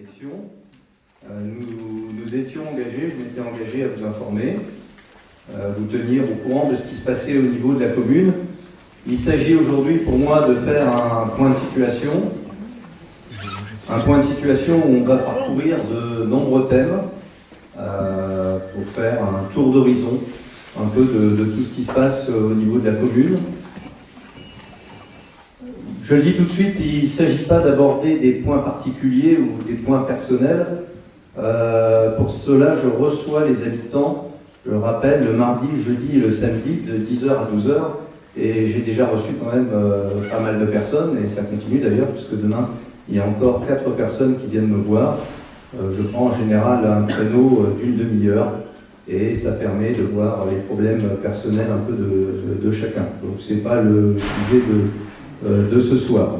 élections. Nous étions engagés, je m'étais engagé à vous informer, vous tenir au courant de ce qui se passait au niveau de la commune. Il s'agit aujourd'hui pour moi de faire un point de situation. Un point de situation où on va parcourir de nombreux thèmes pour faire un tour d'horizon un peu de tout ce qui se passe au niveau de la commune. Je le dis tout de suite, il ne s'agit pas d'aborder des points particuliers ou des points personnels. Pour cela, je reçois les habitants, je le rappelle, le mardi, le jeudi et le samedi de 10h à 12h. Et j'ai déjà reçu quand même pas mal de personnes, et ça continue d'ailleurs, puisque demain, il y a encore 4 personnes qui viennent me voir. Je prends en général un créneau d'une demi-heure, et ça permet de voir les problèmes personnels un peu de chacun. Donc ce n'est pas le sujet de ce soir.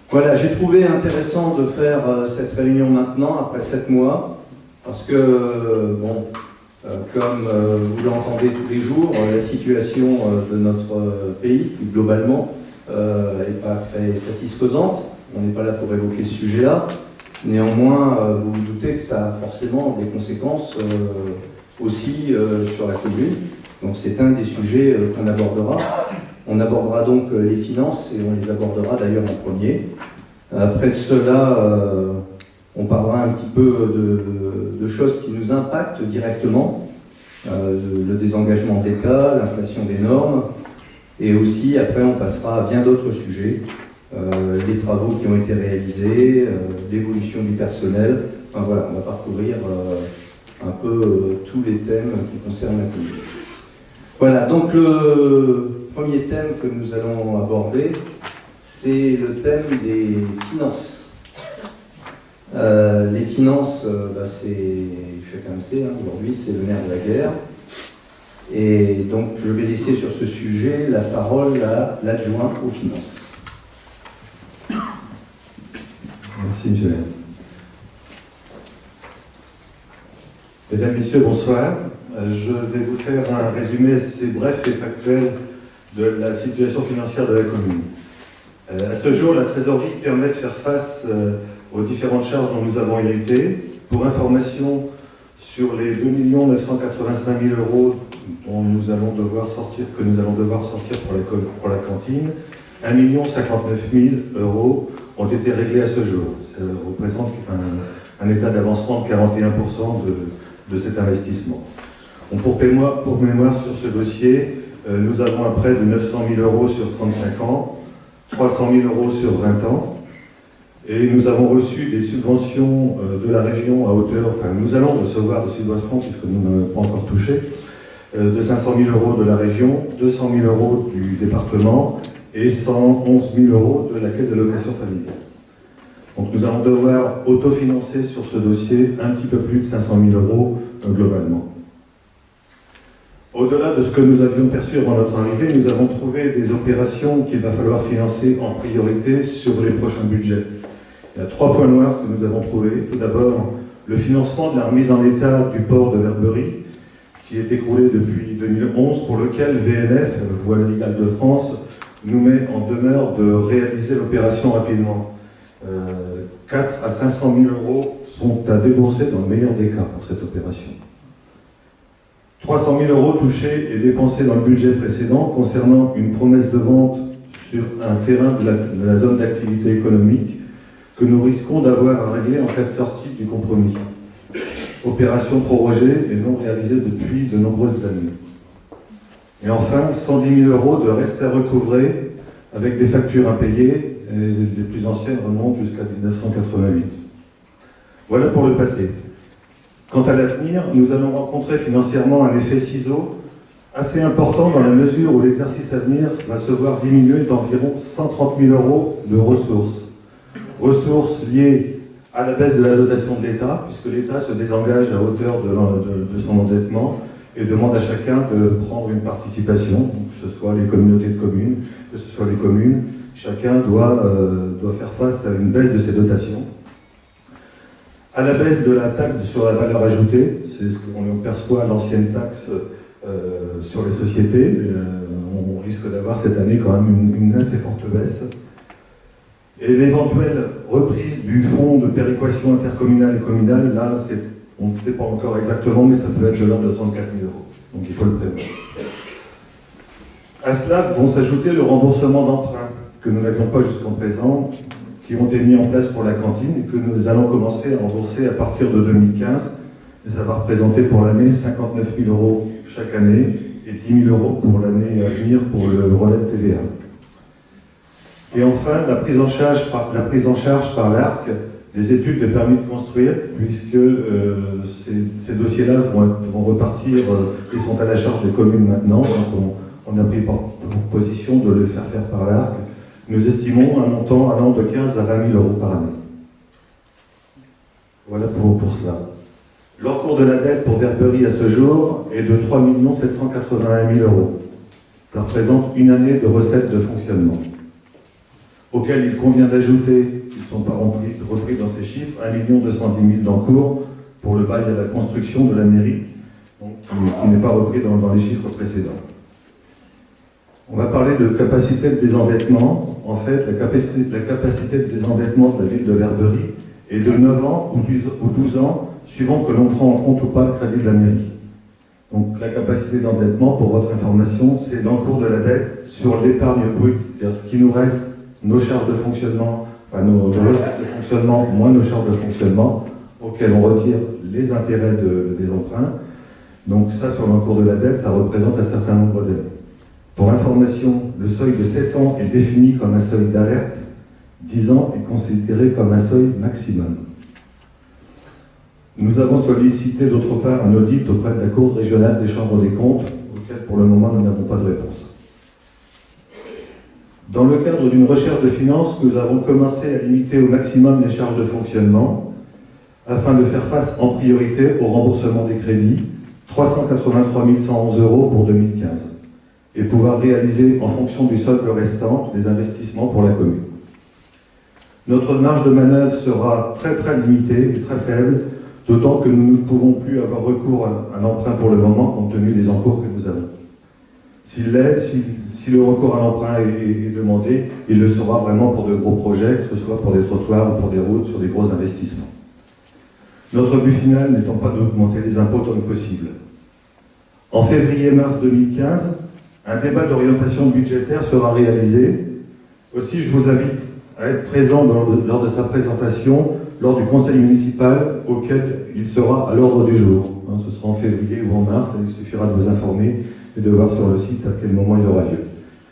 Voilà, j'ai trouvé intéressant de faire cette réunion maintenant, après 7 mois, parce que, bon, comme vous l'entendez tous les jours, la situation de notre pays, plus globalement, n'est pas très satisfaisante. On n'est pas là pour évoquer ce sujet-là. Néanmoins, vous vous doutez que ça a forcément des conséquences aussi sur la commune. Donc c'est un des sujets qu'on abordera. On abordera donc les finances, et on les abordera d'ailleurs en premier. Après cela, on parlera un petit peu de choses qui nous impactent directement. Le désengagement de l'État, l'inflation des normes, et aussi après on passera à bien d'autres sujets, les travaux qui ont été réalisés, l'évolution du personnel. Enfin voilà, on va parcourir un peu tous les thèmes qui concernent la commune. Voilà, donc le premier thème que nous allons aborder, c'est le thème des finances. Les finances, c'est, chacun le sait, hein, aujourd'hui c'est le nerf de la guerre. Et donc je vais laisser sur ce sujet la parole à l'adjoint aux finances. Merci, monsieur le maire. Mesdames, Messieurs, bonsoir. Je vais vous faire un résumé assez bref et factuel de la situation financière de la commune. À ce jour, la trésorerie permet de faire face aux différentes charges dont nous avons hérité. Pour information, sur les 2 985 000 € dont nous allons devoir sortir, que nous allons devoir sortir pour la cantine, 1 059 000 € ont été réglés à ce jour. Ça représente un état d'avancement de 41% de cet investissement. Donc pour mémoire sur ce dossier, nous avons un prêt de 900 000 € sur 35 ans, 300 000 € sur 20 ans, et nous avons reçu des subventions de la région à hauteur, enfin nous allons recevoir des subventions puisque nous n'avons pas encore touché, de 500 000 € de la région, 200 000 € du département et 111 000 € de la caisse d'allocation familiale. Donc nous allons devoir autofinancer sur ce dossier un petit peu plus de 500 000 € globalement. Au-delà de ce que nous avions perçu avant notre arrivée, nous avons trouvé des opérations qu'il va falloir financer en priorité sur les prochains budgets. Il y a 3 points noirs que nous avons trouvés. Tout d'abord, le financement de la remise en état du port de Verberie, qui est écroulé depuis 2011, pour lequel VNF, Voies Légales de France, nous met en demeure de réaliser l'opération rapidement. 4 à 500 000 € sont à débourser dans le meilleur des cas pour cette opération. 300 000 € touchés et dépensés dans le budget précédent concernant une promesse de vente sur un terrain de la zone d'activité économique que nous risquons d'avoir à régler en cas de sortie du compromis. Opération prorogée et non réalisée depuis de nombreuses années. Et enfin, 110 000 € de reste à recouvrer avec des factures impayées, et les plus anciennes remontent jusqu'à 1988. Voilà pour le passé. Quant à l'avenir, nous allons rencontrer financièrement un effet ciseau assez important dans la mesure où l'exercice à venir va se voir diminuer d'environ 130 000 € de ressources. Ressources liées à la baisse de la dotation de l'État, puisque l'État se désengage à hauteur de son endettement et demande à chacun de prendre une participation, que ce soit les communautés de communes, que ce soit les communes, chacun doit faire face à une baisse de ses dotations. À la baisse de la taxe sur la valeur ajoutée, c'est ce qu'on perçoit l'ancienne taxe sur les sociétés. On risque d'avoir cette année quand même une assez forte baisse. Et l'éventuelle reprise du fonds de péréquation intercommunale et communale, là, on ne sait pas encore exactement, mais ça peut être de l'ordre de 34 000 euros. Donc il faut le prévoir. À cela vont s'ajouter le remboursement d'emprunts que nous n'avions pas jusqu'en présent, qui ont été mis en place pour la cantine et que nous allons commencer à rembourser à partir de 2015. Et ça va représenter pour l'année 59 000 euros chaque année et 10 000 euros pour l'année à venir pour le relais de TVA. Et enfin, la prise en charge par l'ARC des études de permis de construire, puisque ces dossiers-là vont repartir et sont à la charge des communes maintenant. Donc on a pris pour position de le faire par l'ARC. Nous estimons un montant allant de 15 à 20 000 euros par année. Voilà pour cela. L'encours de la dette pour Verberie à ce jour est de 3 781 000 euros. Ça représente une année de recettes de fonctionnement, auquel il convient d'ajouter, ils ne sont pas repris dans ces chiffres, 1 210 000 d'encours pour le bail à la construction de la mairie, donc, qui n'est pas repris dans les chiffres précédents. On va parler de capacité de désendettement. En fait, la capacité de désendettement de la ville de Verberie est de 9 ans ou 12 ans, suivant que l'on prend en compte ou pas le crédit de la mairie. Donc la capacité d'endettement, pour votre information, c'est l'encours de la dette sur l'épargne brute, c'est-à-dire ce qui nous reste, nos charges de fonctionnement, enfin nos recettes de fonctionnement moins nos charges de fonctionnement, auxquelles on retire les intérêts des emprunts. Donc ça, sur l'encours de la dette, ça représente un certain nombre d'années. Pour information, le seuil de 7 ans est défini comme un seuil d'alerte, 10 ans est considéré comme un seuil maximum. Nous avons sollicité d'autre part un audit auprès de la Cour régionale des chambres des comptes, auquel pour le moment nous n'avons pas de réponse. Dans le cadre d'une recherche de finances, nous avons commencé à limiter au maximum les charges de fonctionnement afin de faire face en priorité au remboursement des crédits, 383 111 euros pour 2015, et pouvoir réaliser en fonction du solde restant des investissements pour la commune. Notre marge de manœuvre sera très limitée et très faible, d'autant que nous ne pouvons plus avoir recours à l'emprunt pour le moment compte tenu des encours que nous avons. Si le recours à l'emprunt est demandé, il le sera vraiment pour de gros projets, que ce soit pour des trottoirs ou pour des routes, sur des gros investissements. Notre but final n'étant pas d'augmenter les impôts tant que possible. En février-mars 2015, un débat d'orientation budgétaire sera réalisé. Aussi, je vous invite à être présent lors de sa présentation, lors du conseil municipal auquel il sera à l'ordre du jour. Ce sera en février ou en mars, il suffira de vous informer et de voir sur le site à quel moment il aura lieu.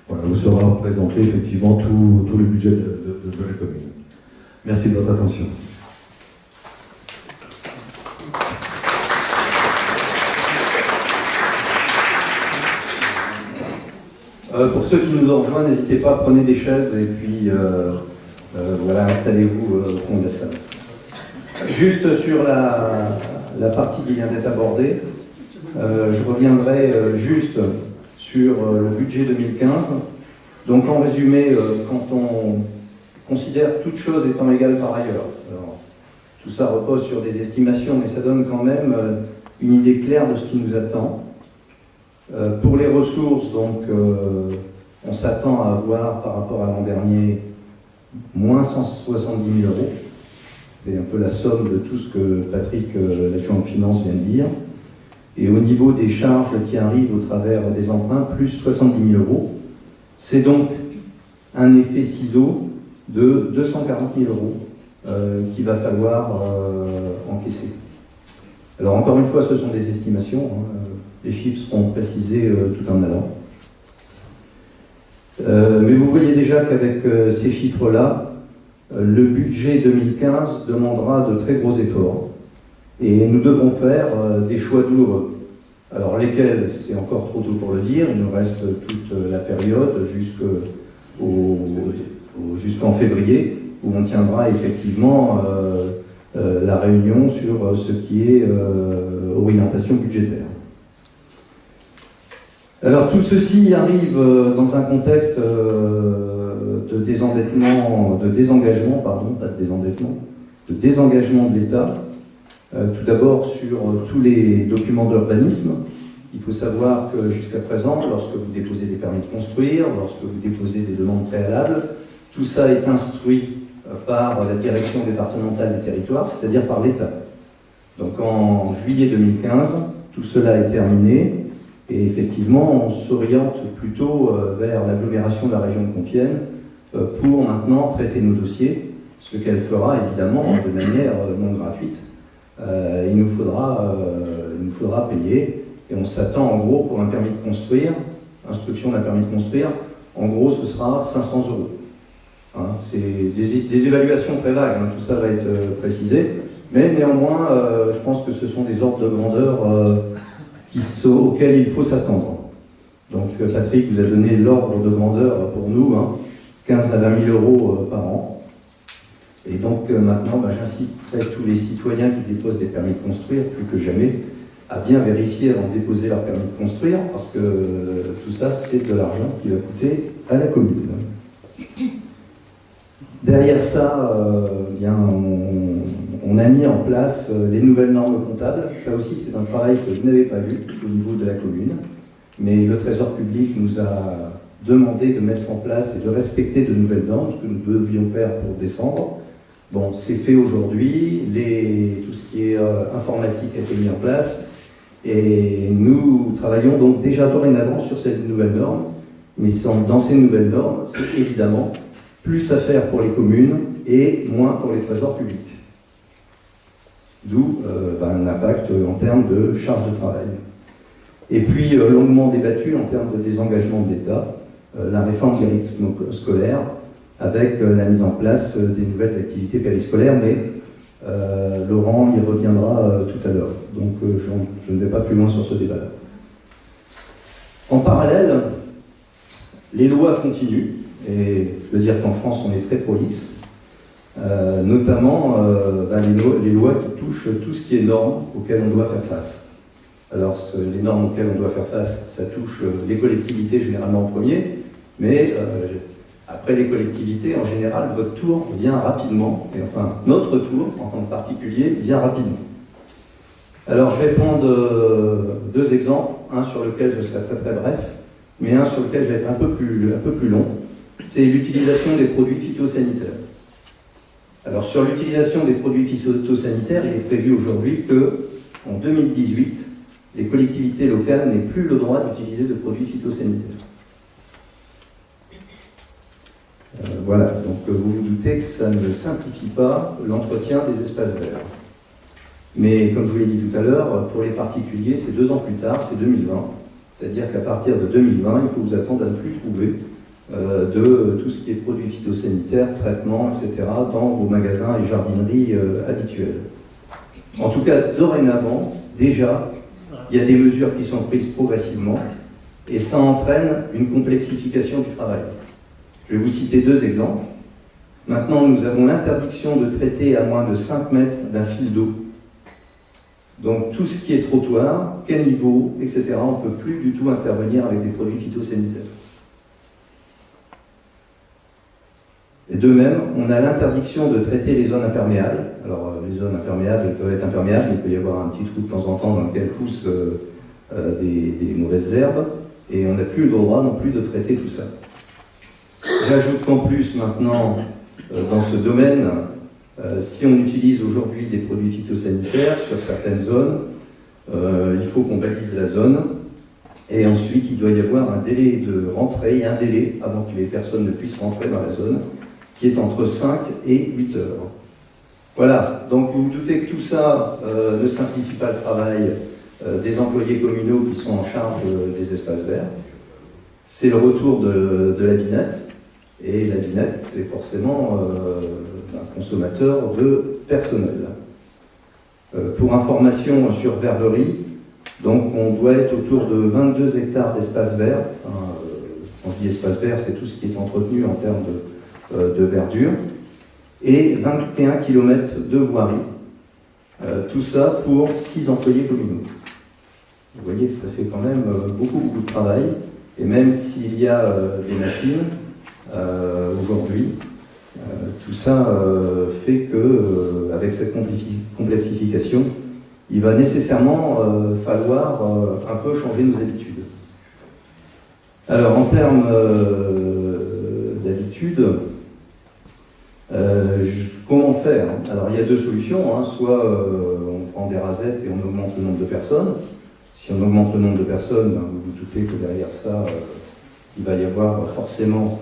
Voilà, vous sera présenté effectivement tout le budget de la commune. Merci de votre attention. Pour ceux qui nous ont rejoints, n'hésitez pas, prenez des chaises et puis voilà, installez-vous au fond de la salle. Juste sur la partie qui vient d'être abordée, je reviendrai juste sur le budget 2015. Donc en résumé, quand on considère toutes choses étant égales par ailleurs, alors, tout ça repose sur des estimations, mais ça donne quand même une idée claire de ce qui nous attend. Pour les ressources, donc, on s'attend à avoir par rapport à l'an dernier moins 170 000 euros. C'est un peu la somme de tout ce que Patrick, l'adjoint de finance, vient de dire. Et au niveau des charges qui arrivent au travers des emprunts, plus 70 000 euros. C'est donc un effet ciseau de 240 000 euros qu'il va falloir encaisser. Alors encore une fois, ce sont des estimations. Les chiffres seront précisés tout en allant. Mais vous voyez déjà qu'avec ces chiffres-là, le budget 2015 demandera de très gros efforts. Et nous devons faire des choix douloureux. Alors lesquels, c'est encore trop tôt pour le dire, il nous reste toute la période jusqu'en février, où on tiendra effectivement la réunion sur ce qui est orientation budgétaire. Alors tout ceci arrive dans un contexte de désengagement de l'État. Tout d'abord sur tous les documents d'urbanisme. Il faut savoir que jusqu'à présent, lorsque vous déposez des permis de construire, lorsque vous déposez des demandes préalables, Tout ça est instruit par la direction départementale des territoires, c'est-à-dire par l'État. Donc en juillet 2015, tout cela est terminé et effectivement on s'oriente plutôt vers l'agglomération de la région de Compiègne pour maintenant traiter nos dossiers, ce qu'elle fera évidemment de manière non gratuite. Il nous faudra payer et on s'attend en gros pour un permis de construire, instruction d'un permis de construire, en gros ce sera 500 €. Hein, c'est des évaluations très vagues, hein, tout ça va être précisé, mais néanmoins je pense que ce sont des ordres de grandeur auxquels il faut s'attendre. Donc Patrick vous a donné l'ordre de grandeur pour nous, hein, 15 à 20 000 € par an. Et donc maintenant, j'inciterai tous les citoyens qui déposent des permis de construire, plus que jamais, à bien vérifier avant de déposer leur permis de construire, parce que tout ça, c'est de l'argent qui va coûter à la commune. Derrière ça, on a mis en place les nouvelles normes comptables. Ça aussi, c'est un travail que je n'avais pas vu au niveau de la commune, mais le Trésor public nous a demandé de mettre en place et de respecter de nouvelles normes, ce que nous devions faire pour décembre. Bon, c'est fait aujourd'hui, tout ce qui est informatique a été mis en place, et nous travaillons donc déjà dorénavant sur cette nouvelle norme, mais dans ces nouvelles normes, c'est évidemment plus à faire pour les communes et moins pour les trésors publics. D'où un impact en termes de charge de travail. Et puis, longuement débattu en termes de désengagement de l'État, la réforme du rythme scolaire, avec la mise en place des nouvelles activités périscolaires, mais Laurent y reviendra tout à l'heure. Donc je ne vais pas plus loin sur ce débat-là. En parallèle, les lois continuent, et je veux dire qu'en France on est très prolixe, notamment les lois qui touchent tout ce qui est normes auxquelles on doit faire face. Alors les normes auxquelles on doit faire face, ça touche les collectivités généralement en premier, mais après les collectivités, en général, votre tour vient rapidement, et enfin notre tour en tant que particulier vient rapidement. Alors je vais prendre deux exemples, un sur lequel je serai très très bref, mais un sur lequel je vais être un peu plus long, c'est l'utilisation des produits phytosanitaires. Alors sur l'utilisation des produits phytosanitaires, il est prévu aujourd'hui qu'en 2018, les collectivités locales n'aient plus le droit d'utiliser de produits phytosanitaires. Voilà, donc vous vous doutez que ça ne simplifie pas l'entretien des espaces verts. Mais comme je vous l'ai dit tout à l'heure, pour les particuliers, c'est 2 ans plus tard, c'est 2020. C'est-à-dire qu'à partir de 2020, il faut vous attendre à ne plus trouver de tout ce qui est produits phytosanitaires, traitements, etc. dans vos magasins et jardineries habituels. En tout cas, dorénavant, déjà, il y a des mesures qui sont prises progressivement et ça entraîne une complexification du travail. Je vais vous citer 2 exemples. Maintenant, nous avons l'interdiction de traiter à moins de 5 mètres d'un fil d'eau. Donc tout ce qui est trottoir, caniveau, etc., on ne peut plus du tout intervenir avec des produits phytosanitaires. Et de même, on a l'interdiction de traiter les zones imperméables. Alors les zones imperméables, elles peuvent être imperméables, il peut y avoir un petit trou de temps en temps dans lequel poussent des mauvaises herbes, et on n'a plus le droit non plus de traiter tout ça. J'ajoute qu'en plus, maintenant, dans ce domaine, si on utilise aujourd'hui des produits phytosanitaires sur certaines zones, il faut qu'on balise la zone, et ensuite il doit y avoir un délai de rentrée et un délai avant que les personnes ne puissent rentrer dans la zone, qui est entre 5 et 8 heures. Voilà, donc vous vous doutez que tout ça ne simplifie pas le travail des employés communaux qui sont en charge des espaces verts. C'est le retour de la binette, et la binette, c'est forcément un consommateur de personnel. Pour information sur Verberie, donc on doit être autour de 22 hectares d'espace vert. Quand je dis espace vert, c'est tout ce qui est entretenu en termes de verdure, et 21 km de voirie. Tout ça pour 6 employés communaux. Vous voyez que ça fait quand même beaucoup de travail, et même s'il y a des machines, aujourd'hui, tout ça fait que, avec cette complexification, il va nécessairement falloir un peu changer nos habitudes. Alors, en termes d'habitudes, faire, hein. Alors il y a deux solutions, hein. Soit on prend des rasettes et on augmente le nombre de personnes. Si on augmente le nombre de personnes, ben, vous vous doutez que derrière ça, il va y avoir forcément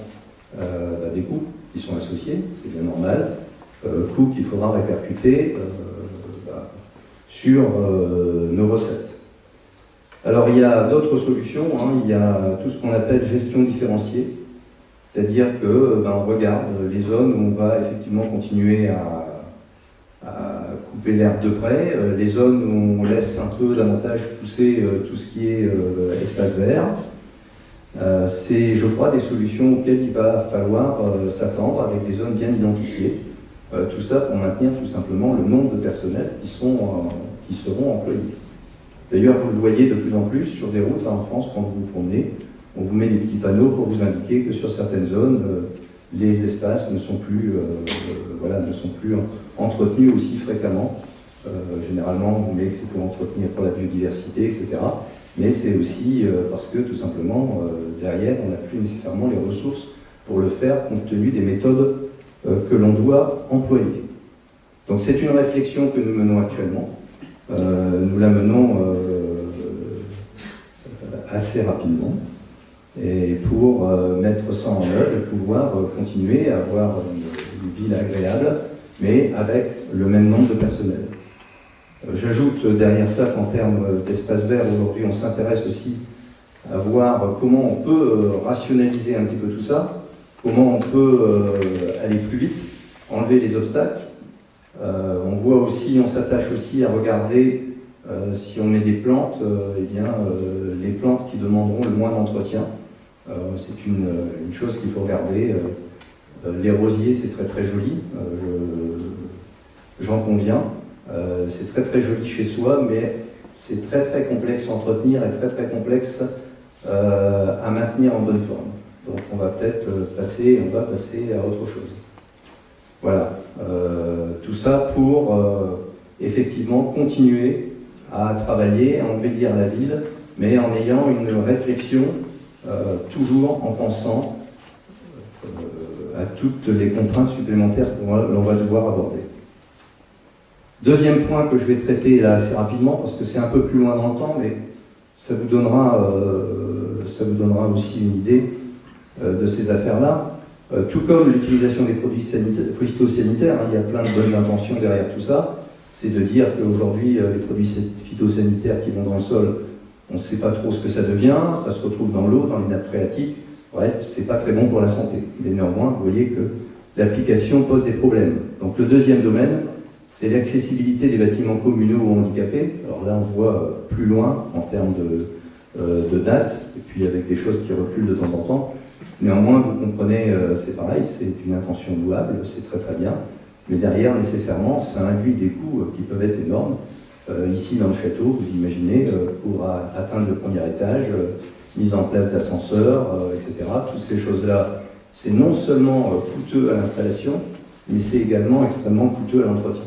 des coûts qui sont associés, c'est bien normal. Coûts qu'il faudra répercuter sur nos recettes. Alors il y a d'autres solutions, hein. Il y a tout ce qu'on appelle gestion différenciée, c'est-à-dire que on regarde les zones où on va effectivement continuer à couper l'herbe de près, les zones où on laisse un peu davantage pousser tout ce qui est espace vert. C'est, je crois, des solutions auxquelles il va falloir s'attendre avec des zones bien identifiées. Tout ça pour maintenir tout simplement le nombre de personnels qui seront employés. D'ailleurs, vous le voyez de plus en plus sur des routes en France, quand vous vous promenez, on vous met des petits panneaux pour vous indiquer que sur certaines zones, les espaces ne sont plus entretenus aussi fréquemment. Généralement, on vous met que c'est pour entretenir pour la biodiversité, etc. Mais c'est aussi parce que, tout simplement, derrière, on n'a plus nécessairement les ressources pour le faire, compte tenu des méthodes que l'on doit employer. Donc c'est une réflexion que nous menons actuellement. Nous la menons assez rapidement, et pour mettre ça en œuvre et pouvoir continuer à avoir une ville agréable, mais avec le même nombre de personnel. J'ajoute derrière ça qu'en termes d'espace vert, aujourd'hui, on s'intéresse aussi à voir comment on peut rationaliser un petit peu tout ça, comment on peut aller plus vite, enlever les obstacles. On voit aussi, on s'attache aussi à regarder si on met des plantes, les plantes qui demanderont le moins d'entretien. C'est une chose qu'il faut regarder. Les rosiers, c'est très très joli, j'en conviens. C'est très très joli chez soi, mais c'est très très complexe à entretenir et très très complexe à maintenir en bonne forme. Donc on va peut-être passer à autre chose. Voilà, tout ça pour effectivement continuer à travailler, à embellir la ville, mais en ayant une réflexion toujours en pensant à toutes les contraintes supplémentaires que l'on va devoir aborder. Deuxième point que je vais traiter là assez rapidement, parce que c'est un peu plus loin dans le temps, mais ça vous donnera aussi une idée de ces affaires-là. Tout comme l'utilisation des produits phytosanitaires, hein, il y a plein de bonnes intentions derrière tout ça. C'est de dire qu'aujourd'hui, les produits phytosanitaires qui vont dans le sol, on ne sait pas trop ce que ça devient, ça se retrouve dans l'eau, dans les nappes phréatiques. Bref, c'est pas très bon pour la santé. Mais néanmoins, vous voyez que l'application pose des problèmes. Donc le deuxième domaine, c'est l'accessibilité des bâtiments communaux ou handicapés. Alors là, on voit plus loin en termes de date, et puis avec des choses qui reculent de temps en temps. Néanmoins, vous comprenez, c'est pareil, c'est une intention louable, c'est très très bien. Mais derrière, nécessairement, ça induit des coûts qui peuvent être énormes. Ici, dans le château, vous imaginez, pour atteindre le premier étage, mise en place d'ascenseurs, etc. Toutes ces choses-là, c'est non seulement coûteux à l'installation, mais c'est également extrêmement coûteux à l'entretien.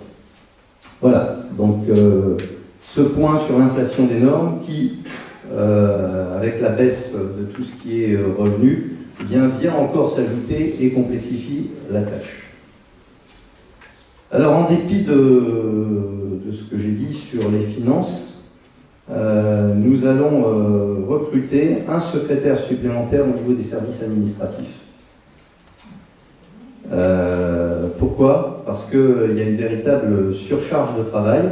Voilà, donc ce point sur l'inflation des normes qui, avec la baisse de tout ce qui est revenu, eh bien, vient encore s'ajouter et complexifie la tâche. Alors, en dépit de ce que j'ai dit sur les finances, nous allons recruter un secrétaire supplémentaire au niveau des services administratifs. Pourquoi ? Parce qu'il y a une véritable surcharge de travail.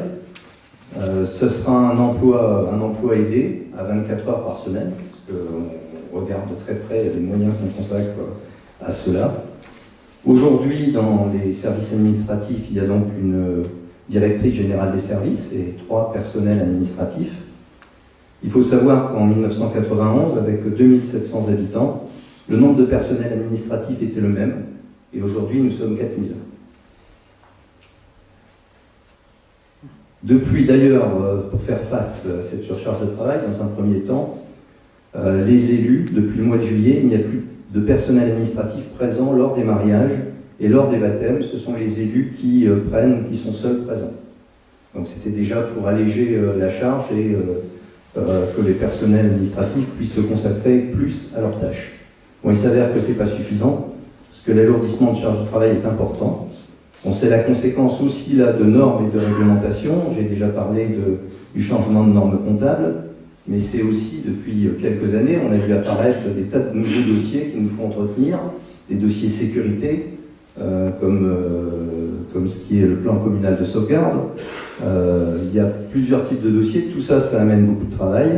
Ce sera un emploi aidé à 24 heures par semaine, parce qu'on regarde de très près les moyens qu'on consacre à cela. Aujourd'hui, dans les services administratifs, il y a donc une directrice générale des services et 3 personnels administratifs. Il faut savoir qu'en 1991, avec 2700 habitants, le nombre de personnels administratifs était le même, et aujourd'hui nous sommes 4000. Depuis d'ailleurs, pour faire face à cette surcharge de travail, dans un premier temps, les élus, depuis le mois de juillet, il n'y a plus de personnel administratif présent lors des mariages et lors des baptêmes. Ce sont les élus qui sont seuls présents. Donc c'était déjà pour alléger la charge et que les personnels administratifs puissent se consacrer plus à leurs tâches. Bon, il s'avère que ce n'est pas suffisant, parce que l'alourdissement de charge de travail est important. Bon, c'est la conséquence aussi là, de normes et de réglementations. J'ai déjà parlé du changement de normes comptables, mais c'est aussi, depuis quelques années, on a vu apparaître des tas de nouveaux dossiers qui nous font entretenir, des dossiers sécurité, comme ce qui est le plan communal de sauvegarde. Il y a plusieurs types de dossiers, tout ça, ça amène beaucoup de travail.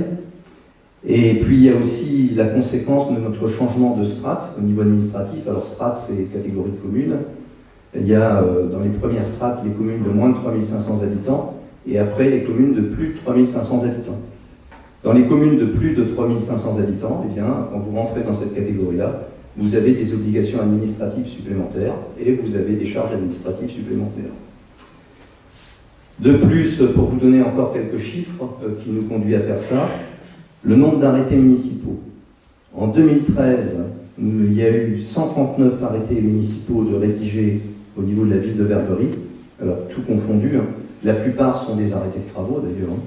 Et puis il y a aussi la conséquence de notre changement de strate au niveau administratif. Alors strate, c'est catégorie de communes. Il y a dans les premières strates les communes de moins de 3500 habitants et après les communes de plus de 3500 habitants. Dans les communes de plus de 3500 habitants, eh bien, quand vous rentrez dans cette catégorie-là, vous avez des obligations administratives supplémentaires et vous avez des charges administratives supplémentaires. De plus, pour vous donner encore quelques chiffres qui nous conduisent à faire ça, le nombre d'arrêtés municipaux. En 2013, il y a eu 139 arrêtés municipaux de rédigés au niveau de la ville de Verberie, alors tout confondu, hein. La plupart sont des arrêtés de travaux d'ailleurs. Hein.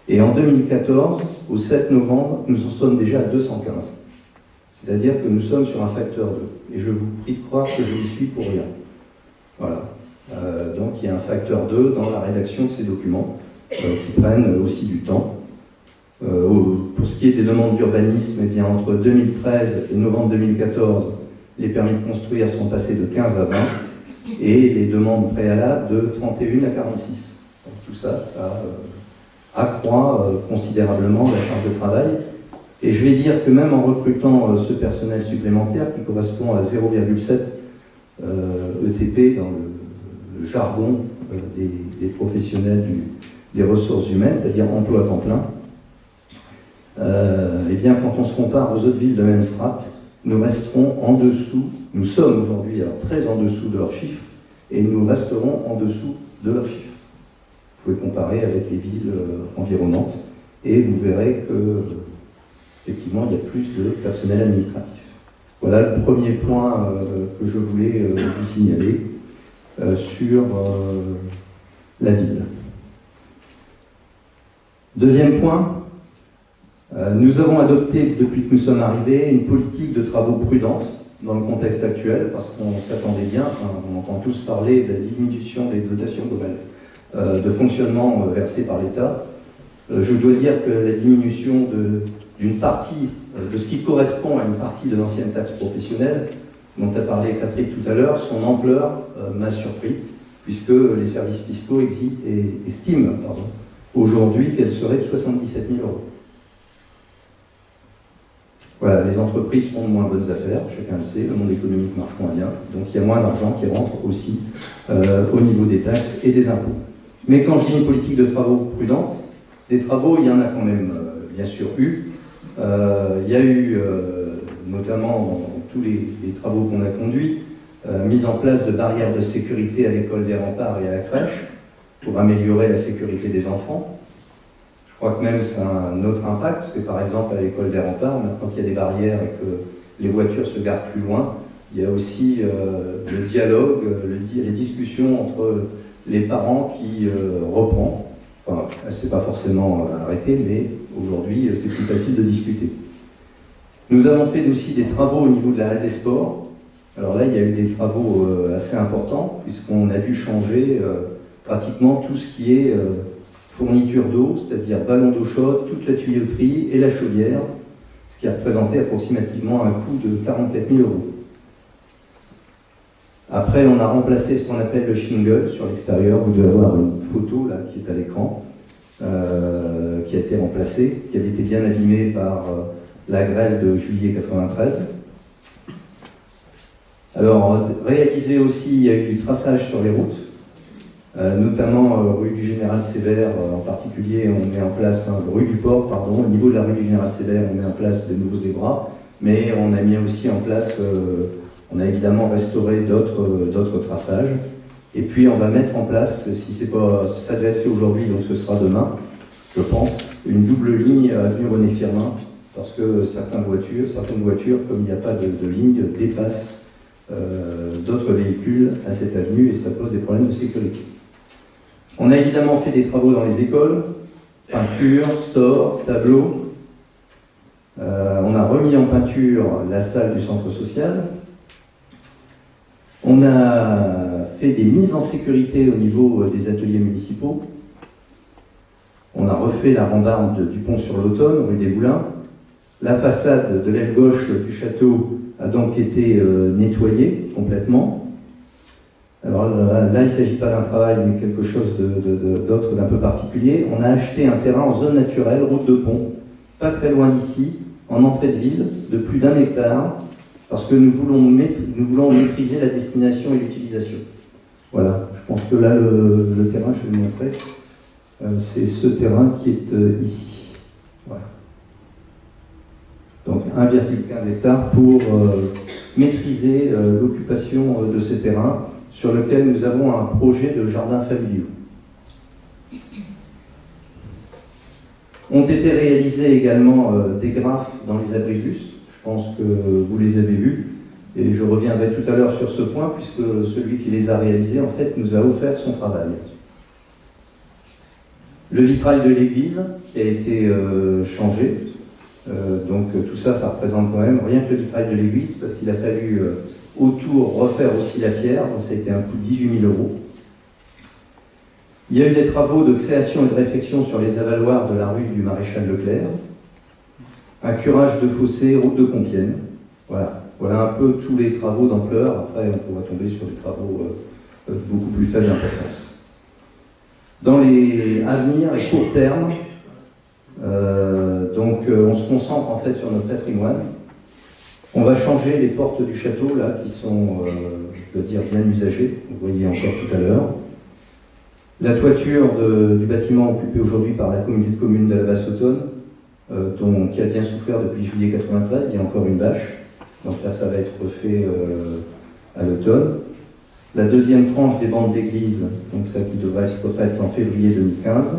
Et en 2014, au 7 novembre, nous en sommes déjà à 215. C'est-à-dire que nous sommes sur un facteur 2. Et je vous prie de croire que je y suis pour rien. Voilà. Donc il y a un facteur 2 dans la rédaction de ces documents qui prennent aussi du temps. Pour ce qui est des demandes d'urbanisme, eh bien, entre 2013 et novembre 2014, les permis de construire sont passés de 15 à 20 et les demandes préalables de 31 à 46. Donc, tout ça, ça accroît considérablement la charge de travail. Et je vais dire que même en recrutant ce personnel supplémentaire qui correspond à 0,7 ETP dans le jargon des professionnels des ressources humaines, c'est-à-dire emploi à temps plein, eh bien, quand on se compare aux autres villes de même strate, nous resterons en dessous, nous sommes aujourd'hui alors très en dessous de leurs chiffres, et nous resterons en dessous de leurs chiffres. Vous pouvez comparer avec les villes environnantes, et vous verrez que, effectivement, il y a plus de personnel administratif. Voilà le premier point que je voulais vous signaler sur la ville. Deuxième point, nous avons adopté, depuis que nous sommes arrivés, une politique de travaux prudente dans le contexte actuel, parce qu'on s'attendait bien, enfin, on entend tous parler de la diminution des dotations globales de fonctionnement versées par l'État. Je dois dire que la diminution d'une partie, de ce qui correspond à une partie de l'ancienne taxe professionnelle, dont a parlé Patrick tout à l'heure, son ampleur m'a surpris, puisque les services fiscaux estiment aujourd'hui qu'elle serait de 77 000 €. Voilà, les entreprises font de moins bonnes affaires, chacun le sait, le monde économique marche moins bien, donc il y a moins d'argent qui rentre aussi au niveau des taxes et des impôts. Mais quand je dis une politique de travaux prudente, des travaux, il y en a quand même bien sûr eu. Il y a eu, notamment dans tous les travaux qu'on a conduits, mise en place de barrières de sécurité à l'école des Remparts et à la crèche pour améliorer la sécurité des enfants. Je crois que même ça a un autre impact, parce que par exemple à l'école des Remparts, maintenant qu'il y a des barrières et que les voitures se garent plus loin, il y a aussi le dialogue, les discussions entre les parents qui reprend. Enfin, c'est pas forcément arrêté, mais aujourd'hui c'est plus facile de discuter. Nous avons fait aussi des travaux au niveau de la halle des sports. Alors là, il y a eu des travaux assez importants, puisqu'on a dû changer pratiquement tout ce qui est fourniture d'eau, c'est-à-dire ballon d'eau chaude, toute la tuyauterie et la chaudière, ce qui a représenté approximativement un coût de 44 000 €. Après, on a remplacé ce qu'on appelle le shingle sur l'extérieur. Vous devez avoir une photo là qui est à l'écran, qui a été remplacée, qui avait été bien abîmée par la grêle de juillet 93. Alors, réalisé aussi, il y a eu du traçage sur les routes, notamment rue du Général Sévère en particulier, on met en place, enfin, rue du Port, pardon, au niveau de la rue du Général Sévère, on met en place de nouveaux zébras, mais on a mis aussi en place, on a évidemment restauré d'autres traçages, et puis on va mettre en place, si c'est pas, ça devait être fait aujourd'hui, donc ce sera demain, je pense, une double ligne avenue René Firmin, parce que certaines voitures, comme il n'y a pas de ligne, dépassent d'autres véhicules à cette avenue et ça pose des problèmes de sécurité. On a évidemment fait des travaux dans les écoles, peinture, store, tableau. On a remis en peinture la salle du centre social. On a fait des mises en sécurité au niveau des ateliers municipaux. On a refait la rambarde du pont sur l'Automne, rue des Moulins. La façade de l'aile gauche du château a donc été nettoyée complètement. Alors là, il ne s'agit pas d'un travail, mais quelque chose d'autre, d'un peu particulier. On a acheté un terrain en zone naturelle, route de pont, pas très loin d'ici, en entrée de ville, de plus d'1 hectare, parce que nous voulons maîtriser la destination et l'utilisation. Voilà, je pense que là, le terrain, je vais le montrer, c'est ce terrain qui est ici. Voilà. Donc 1,15 hectares pour maîtriser l'occupation de ces terrains, sur lequel nous avons un projet de jardin familial. Ont été réalisés également des graphes dans les abribus, je pense que vous les avez vus, et je reviendrai tout à l'heure sur ce point, puisque celui qui les a réalisés, en fait, nous a offert son travail. Le vitrail de l'église qui a été changé, donc tout ça, ça représente quand même, rien que le vitrail de l'église, parce qu'il a fallu autour refaire aussi la pierre, donc ça a été un coût de 18 000 €. Il y a eu des travaux de création et de réfection sur les avaloirs de la rue du Maréchal Leclerc, un curage de fossé, route de Compiègne. Voilà, voilà un peu tous les travaux d'ampleur. Après, on pourra tomber sur des travaux beaucoup plus faibles d'importance. Dans les à venir et court terme, on se concentre en fait sur notre patrimoine. On va changer les portes du château, là, qui sont, je dois dire, bien usagées. Vous voyez encore tout à l'heure. La toiture du bâtiment occupé aujourd'hui par la communauté de communes de la Basse-Autonne, qui a bien souffert depuis juillet 93, il y a encore une bâche. Donc là, ça va être fait à l'automne. La deuxième tranche des bancs de l'église, donc ça qui devrait être faite en février 2015.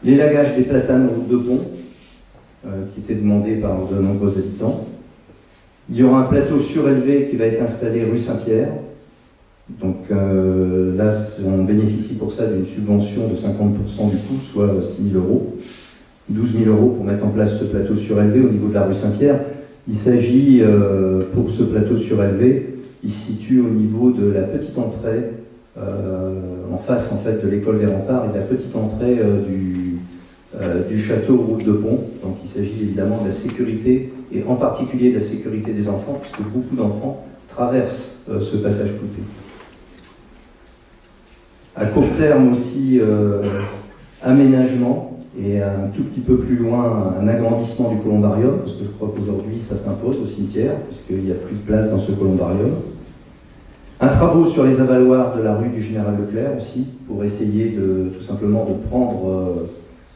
L'élagage des platanes route de pont, qui était demandé par de nombreux habitants. Il y aura un plateau surélevé qui va être installé rue Saint-Pierre. Donc là, on bénéficie pour ça d'une subvention de 50% du coût, soit 6 000 €. 12 000 € pour mettre en place ce plateau surélevé au niveau de la rue Saint-Pierre. Il s'agit, pour ce plateau surélevé, il se situe au niveau de la petite entrée, en face en fait de l'école des remparts et de la petite entrée du château route de pont. Donc il s'agit évidemment de la sécurité, et en particulier de la sécurité des enfants, puisque beaucoup d'enfants traversent ce passage clouté. À court terme aussi, aménagement, et un tout petit peu plus loin, un agrandissement du columbarium, parce que je crois qu'aujourd'hui ça s'impose au cimetière, puisqu'il n'y a plus de place dans ce columbarium. Un travaux sur les avaloirs de la rue du Général Leclerc aussi, pour essayer tout simplement de prendre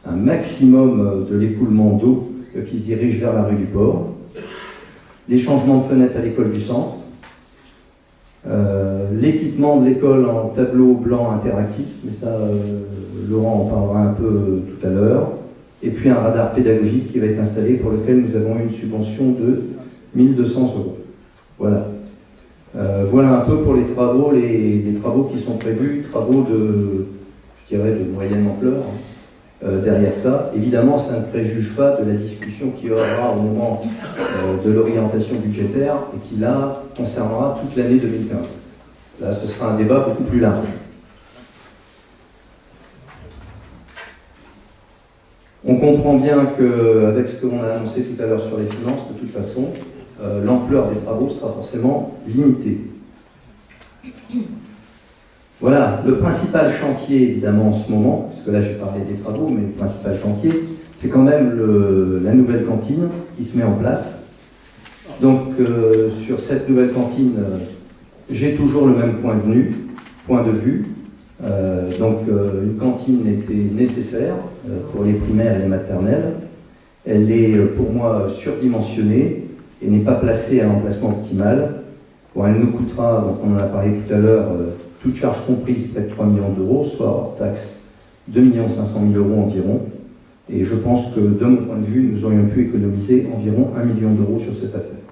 un maximum de l'écoulement d'eau qui se dirige vers la rue du Port. Des changements de fenêtres à l'école du centre. L'équipement de l'école en tableau blanc interactif, mais ça, Laurent en parlera un peu tout à l'heure. Et puis un radar pédagogique qui va être installé, pour lequel nous avons eu une subvention de 1 200 €. Voilà. Voilà un peu pour les travaux, les travaux qui sont prévus, travaux je dirais, de moyenne ampleur. Derrière ça, évidemment, ça ne préjuge pas de la discussion qu'il y aura au moment de l'orientation budgétaire et qui, là, concernera toute l'année 2015. Là, ce sera un débat beaucoup plus large. On comprend bien qu'avec ce que l'on a annoncé tout à l'heure sur les finances, de toute façon, l'ampleur des travaux sera forcément limitée. Voilà, le principal chantier, évidemment, en ce moment, puisque là j'ai parlé des travaux, mais le principal chantier, c'est quand même la nouvelle cantine qui se met en place. Donc, sur cette nouvelle cantine, j'ai toujours le même point de vue. Une cantine était nécessaire pour les primaires et les maternelles. Elle est, pour moi, surdimensionnée et n'est pas placée à l'emplacement optimal. Bon, elle nous coûtera, donc on en a parlé tout à l'heure, toute charge comprise, près de 3 millions €, soit hors taxe 2 500 000 € environ. Et je pense que, de mon point de vue, nous aurions pu économiser environ 1 million € sur cette affaire.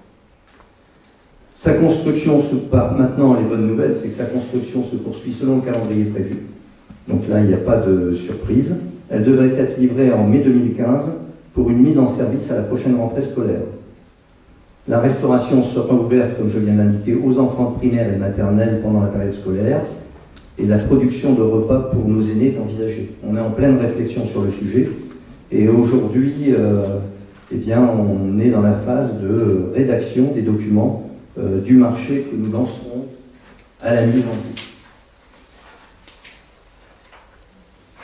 Sa construction maintenant, les bonnes nouvelles, c'est que sa construction se poursuit selon le calendrier prévu. Donc là, il n'y a pas de surprise. Elle devrait être livrée en mai 2015 pour une mise en service à la prochaine rentrée scolaire. La restauration sera ouverte, comme je viens d'indiquer, aux enfants de primaire et maternelle pendant la période scolaire. Et la production de repas pour nos aînés est envisagée. On est en pleine réflexion sur le sujet. Et aujourd'hui, eh bien, on est dans la phase de rédaction des documents du marché que nous lancerons à la mi-janvier.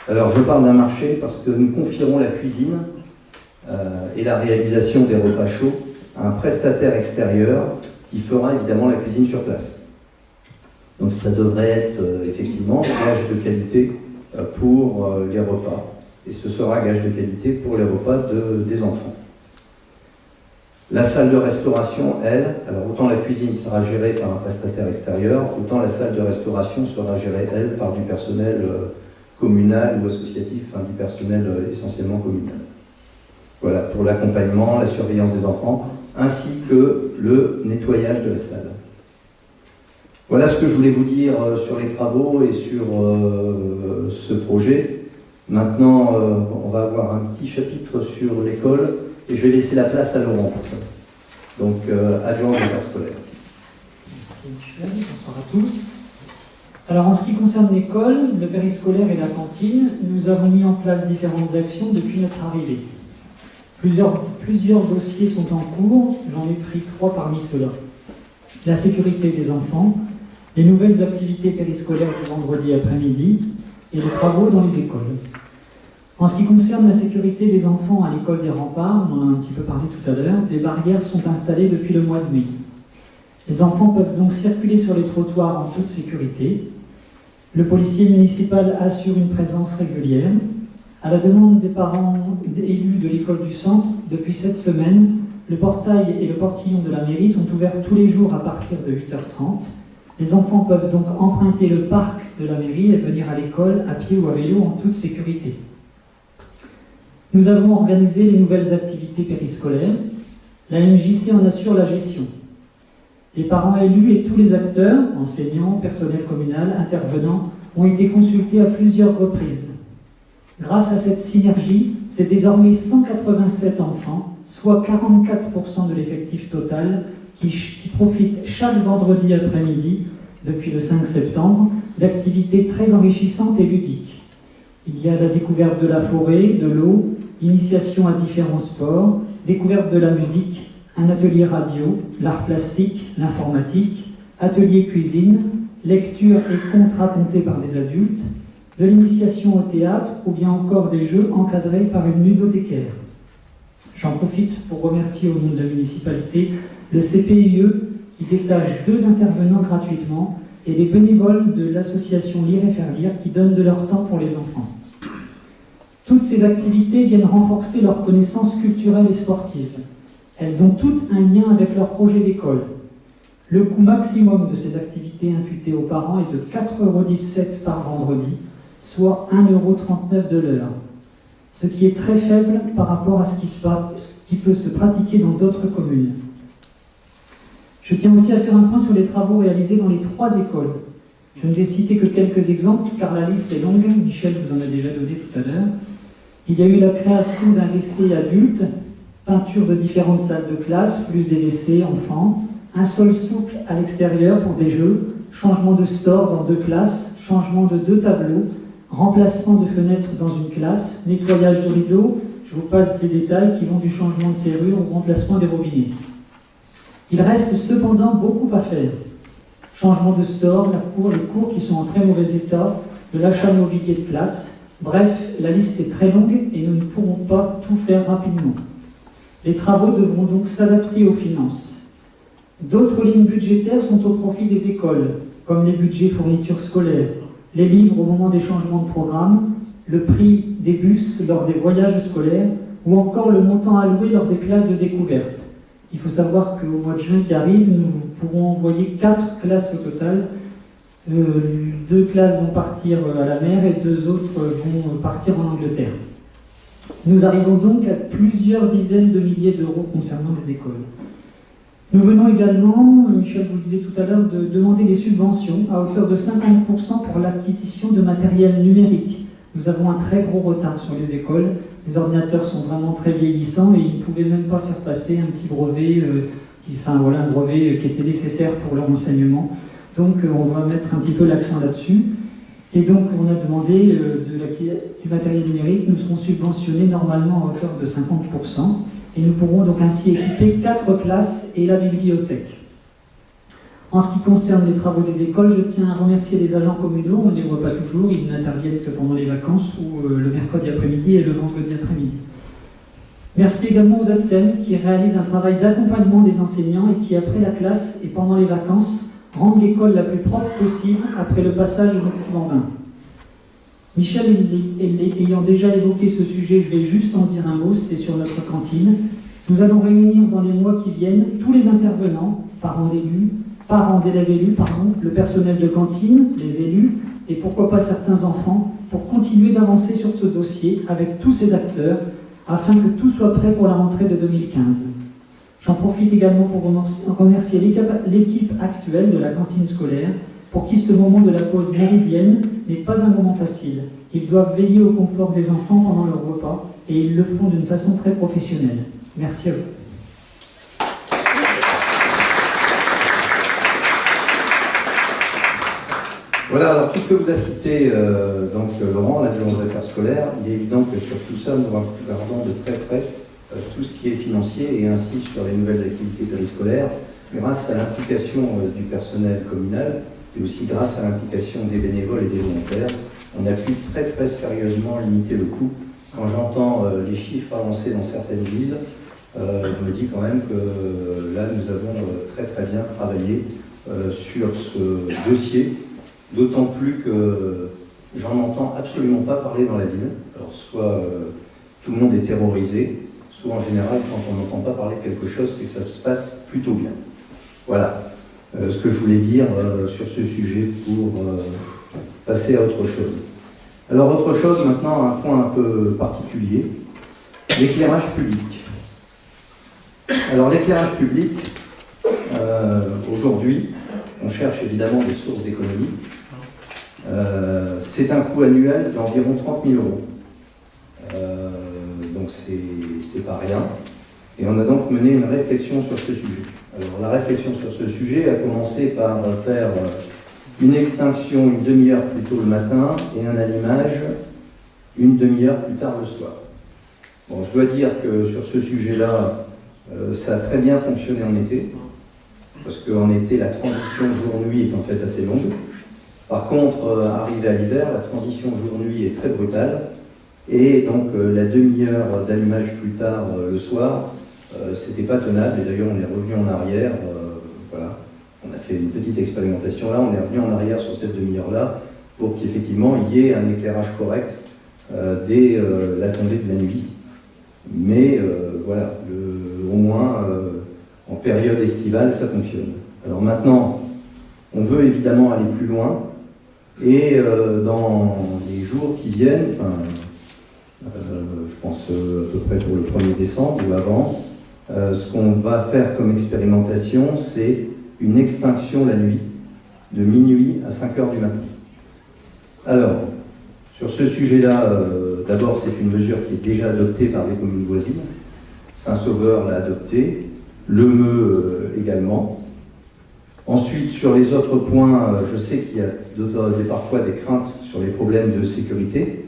Alors, je parle d'un marché parce que nous confierons la cuisine et la réalisation des repas chauds à un prestataire extérieur qui fera évidemment la cuisine sur place. Donc ça devrait être effectivement gage de qualité pour les repas. Et ce sera gage de qualité pour les repas des enfants. La salle de restauration, elle, alors autant la cuisine sera gérée par un prestataire extérieur, autant la salle de restauration sera gérée, elle, par du personnel communal ou associatif, enfin du personnel essentiellement communal. Voilà, pour l'accompagnement, la surveillance des enfants, ainsi que le nettoyage de la salle. Voilà ce que je voulais vous dire sur les travaux et sur ce projet. Maintenant, on va avoir un petit chapitre sur l'école et je vais laisser la place à Laurent pour ça. Donc, adjoint de l'école scolaire. Merci Michel, bonsoir à tous. Alors en ce qui concerne l'école, le périscolaire et la cantine, nous avons mis en place différentes actions depuis notre arrivée. Plusieurs dossiers sont en cours, j'en ai pris 3 parmi ceux-là. La sécurité des enfants, les nouvelles activités périscolaires du vendredi après-midi et les travaux dans les écoles. En ce qui concerne la sécurité des enfants à l'école des Remparts, on en a un petit peu parlé tout à l'heure, des barrières sont installées depuis le mois de mai. Les enfants peuvent donc circuler sur les trottoirs en toute sécurité. Le policier municipal assure une présence régulière. À la demande des parents élus de l'école du centre, depuis cette semaine, le portail et le portillon de la mairie sont ouverts tous les jours à partir de 8h30. Les enfants peuvent donc emprunter le parc de la mairie et venir à l'école à pied ou à vélo en toute sécurité. Nous avons organisé les nouvelles activités périscolaires. La MJC en assure la gestion. Les parents élus et tous les acteurs, enseignants, personnel communal, intervenants, ont été consultés à plusieurs reprises. Grâce à cette synergie, c'est désormais 187 enfants, soit 44% de l'effectif total, qui profitent chaque vendredi après-midi, depuis le 5 septembre, d'activités très enrichissantes et ludiques. Il y a la découverte de la forêt, de l'eau, initiation à différents sports, découverte de la musique, un atelier radio, l'art plastique, l'informatique, atelier cuisine, lecture et contes racontés par des adultes, de l'initiation au théâtre ou bien encore des jeux encadrés par une ludothécaire. J'en profite pour remercier au nom de la municipalité le CPIE qui détache 2 intervenants gratuitement et les bénévoles de l'association Lire et Faire Lire qui donnent de leur temps pour les enfants. Toutes ces activités viennent renforcer leurs connaissances culturelles et sportives. Elles ont toutes un lien avec leur projet d'école. Le coût maximum de ces activités imputées aux parents est de 4,17 € par vendredi, soit 1,39 € de l'heure, ce qui est très faible par rapport à ce qui peut se pratiquer dans d'autres communes. Je tiens aussi à faire un point sur les travaux réalisés dans les 3 écoles. Je ne vais citer que quelques exemples, car la liste est longue. Michel vous en a déjà donné tout à l'heure. Il y a eu la création d'un WC adulte, peinture de différentes salles de classe, plus des WC enfants, un sol souple à l'extérieur pour des jeux, changement de store dans 2 classes, changement de 2 tableaux, remplacement de fenêtres dans une classe, nettoyage de rideaux, je vous passe les détails qui vont du changement de serrure au remplacement des robinets. Il reste cependant beaucoup à faire. Changement de store, les cours qui sont en très mauvais état, de l'achat de mobilier de classe. Bref, la liste est très longue et nous ne pourrons pas tout faire rapidement. Les travaux devront donc s'adapter aux finances. D'autres lignes budgétaires sont au profit des écoles, comme les budgets fournitures scolaires, les livres au moment des changements de programme, le prix des bus lors des voyages scolaires ou encore le montant alloué lors des classes de découverte. Il faut savoir qu'au mois de juin qui arrive, nous pourrons envoyer 4 classes au total. 2 classes vont partir à la mer et 2 autres vont partir en Angleterre. Nous arrivons donc à plusieurs dizaines de milliers d'euros concernant les écoles. Nous venons également, Michel vous le disait tout à l'heure, de demander des subventions à hauteur de 50% pour l'acquisition de matériel numérique. Nous avons un très gros retard sur les écoles. Les ordinateurs sont vraiment très vieillissants et ils ne pouvaient même pas faire passer un petit brevet enfin voilà, un brevet qui était nécessaire pour leur enseignement. Donc on va mettre un petit peu l'accent là-dessus. Et donc on a demandé du matériel numérique, nous serons subventionnés normalement à hauteur de 50%, et nous pourrons donc ainsi équiper 4 classes et la bibliothèque. En ce qui concerne les travaux des écoles, je tiens à remercier les agents communaux, on ne les voit pas toujours, ils n'interviennent que pendant les vacances ou le mercredi après-midi et le vendredi après-midi. Merci également aux ADSEM qui réalisent un travail d'accompagnement des enseignants et qui, après la classe et pendant les vacances, rendent l'école la plus propre possible après le passage au petit bambin. Michel ayant déjà évoqué ce sujet, je vais juste en dire un mot, c'est sur notre cantine. Nous allons réunir dans les mois qui viennent tous les intervenants, parents d'élèves élus, le personnel de cantine, les élus, et pourquoi pas certains enfants, pour continuer d'avancer sur ce dossier avec tous ces acteurs, afin que tout soit prêt pour la rentrée de 2015. J'en profite également pour remercier l'équipe actuelle de la cantine scolaire, pour qui ce moment de la pause méridienne n'est pas un moment facile. Ils doivent veiller au confort des enfants pendant leur repas, et ils le font d'une façon très professionnelle. Merci à vous. Voilà, alors tout ce que vous avez cité, Laurent, l'adjoint aux affaires scolaires, il est évident que sur tout ça, nous regardons de très près tout ce qui est financier et ainsi sur les nouvelles activités périscolaires, grâce à l'implication du personnel communal et aussi grâce à l'implication des bénévoles et des volontaires. On a pu très très sérieusement limiter le coût. Quand j'entends les chiffres avancés dans certaines villes, je me dis quand même que là, nous avons très très bien travaillé sur ce dossier. D'autant plus que j'en entends absolument pas parler dans la ville. Alors soit tout le monde est terrorisé, soit en général quand on n'entend pas parler de quelque chose, c'est que ça se passe plutôt bien. Voilà ce que je voulais dire sur ce sujet pour passer à autre chose. Alors autre chose maintenant, un point un peu particulier, l'éclairage public. Alors l'éclairage public, aujourd'hui, on cherche évidemment des sources d'économie. C'est un coût annuel d'environ 30 000 euros. Donc c'est pas rien. Et on a donc mené une réflexion sur ce sujet. Alors la réflexion sur ce sujet a commencé par faire une extinction une demi-heure plus tôt le matin et un allumage une demi-heure plus tard le soir. Bon, je dois dire que sur ce sujet-là, ça a très bien fonctionné en été. Parce qu'en été, la transition jour-nuit est en fait assez longue. Par contre, arrivé à l'hiver, la transition jour-nuit est très brutale. Et donc, la demi-heure d'allumage plus tard le soir, c'était pas tenable. Et d'ailleurs, on est revenu en arrière. Voilà. On a fait une petite expérimentation là. On est revenu en arrière sur cette demi-heure-là pour qu'effectivement, il y ait un éclairage correct dès la tombée de la nuit. Mais voilà, au moins... en période estivale, ça fonctionne. Alors maintenant, on veut évidemment aller plus loin, et dans les jours qui viennent, je pense à peu près pour le 1er décembre ou avant, ce qu'on va faire comme expérimentation, c'est une extinction la nuit, de minuit à 5 heures du matin. Alors, sur ce sujet-là, d'abord, c'est une mesure qui est déjà adoptée par des communes voisines. Saint-Sauveur l'a adoptée. Le Meux également. Ensuite, sur les autres points, je sais qu'il y a parfois des craintes sur les problèmes de sécurité.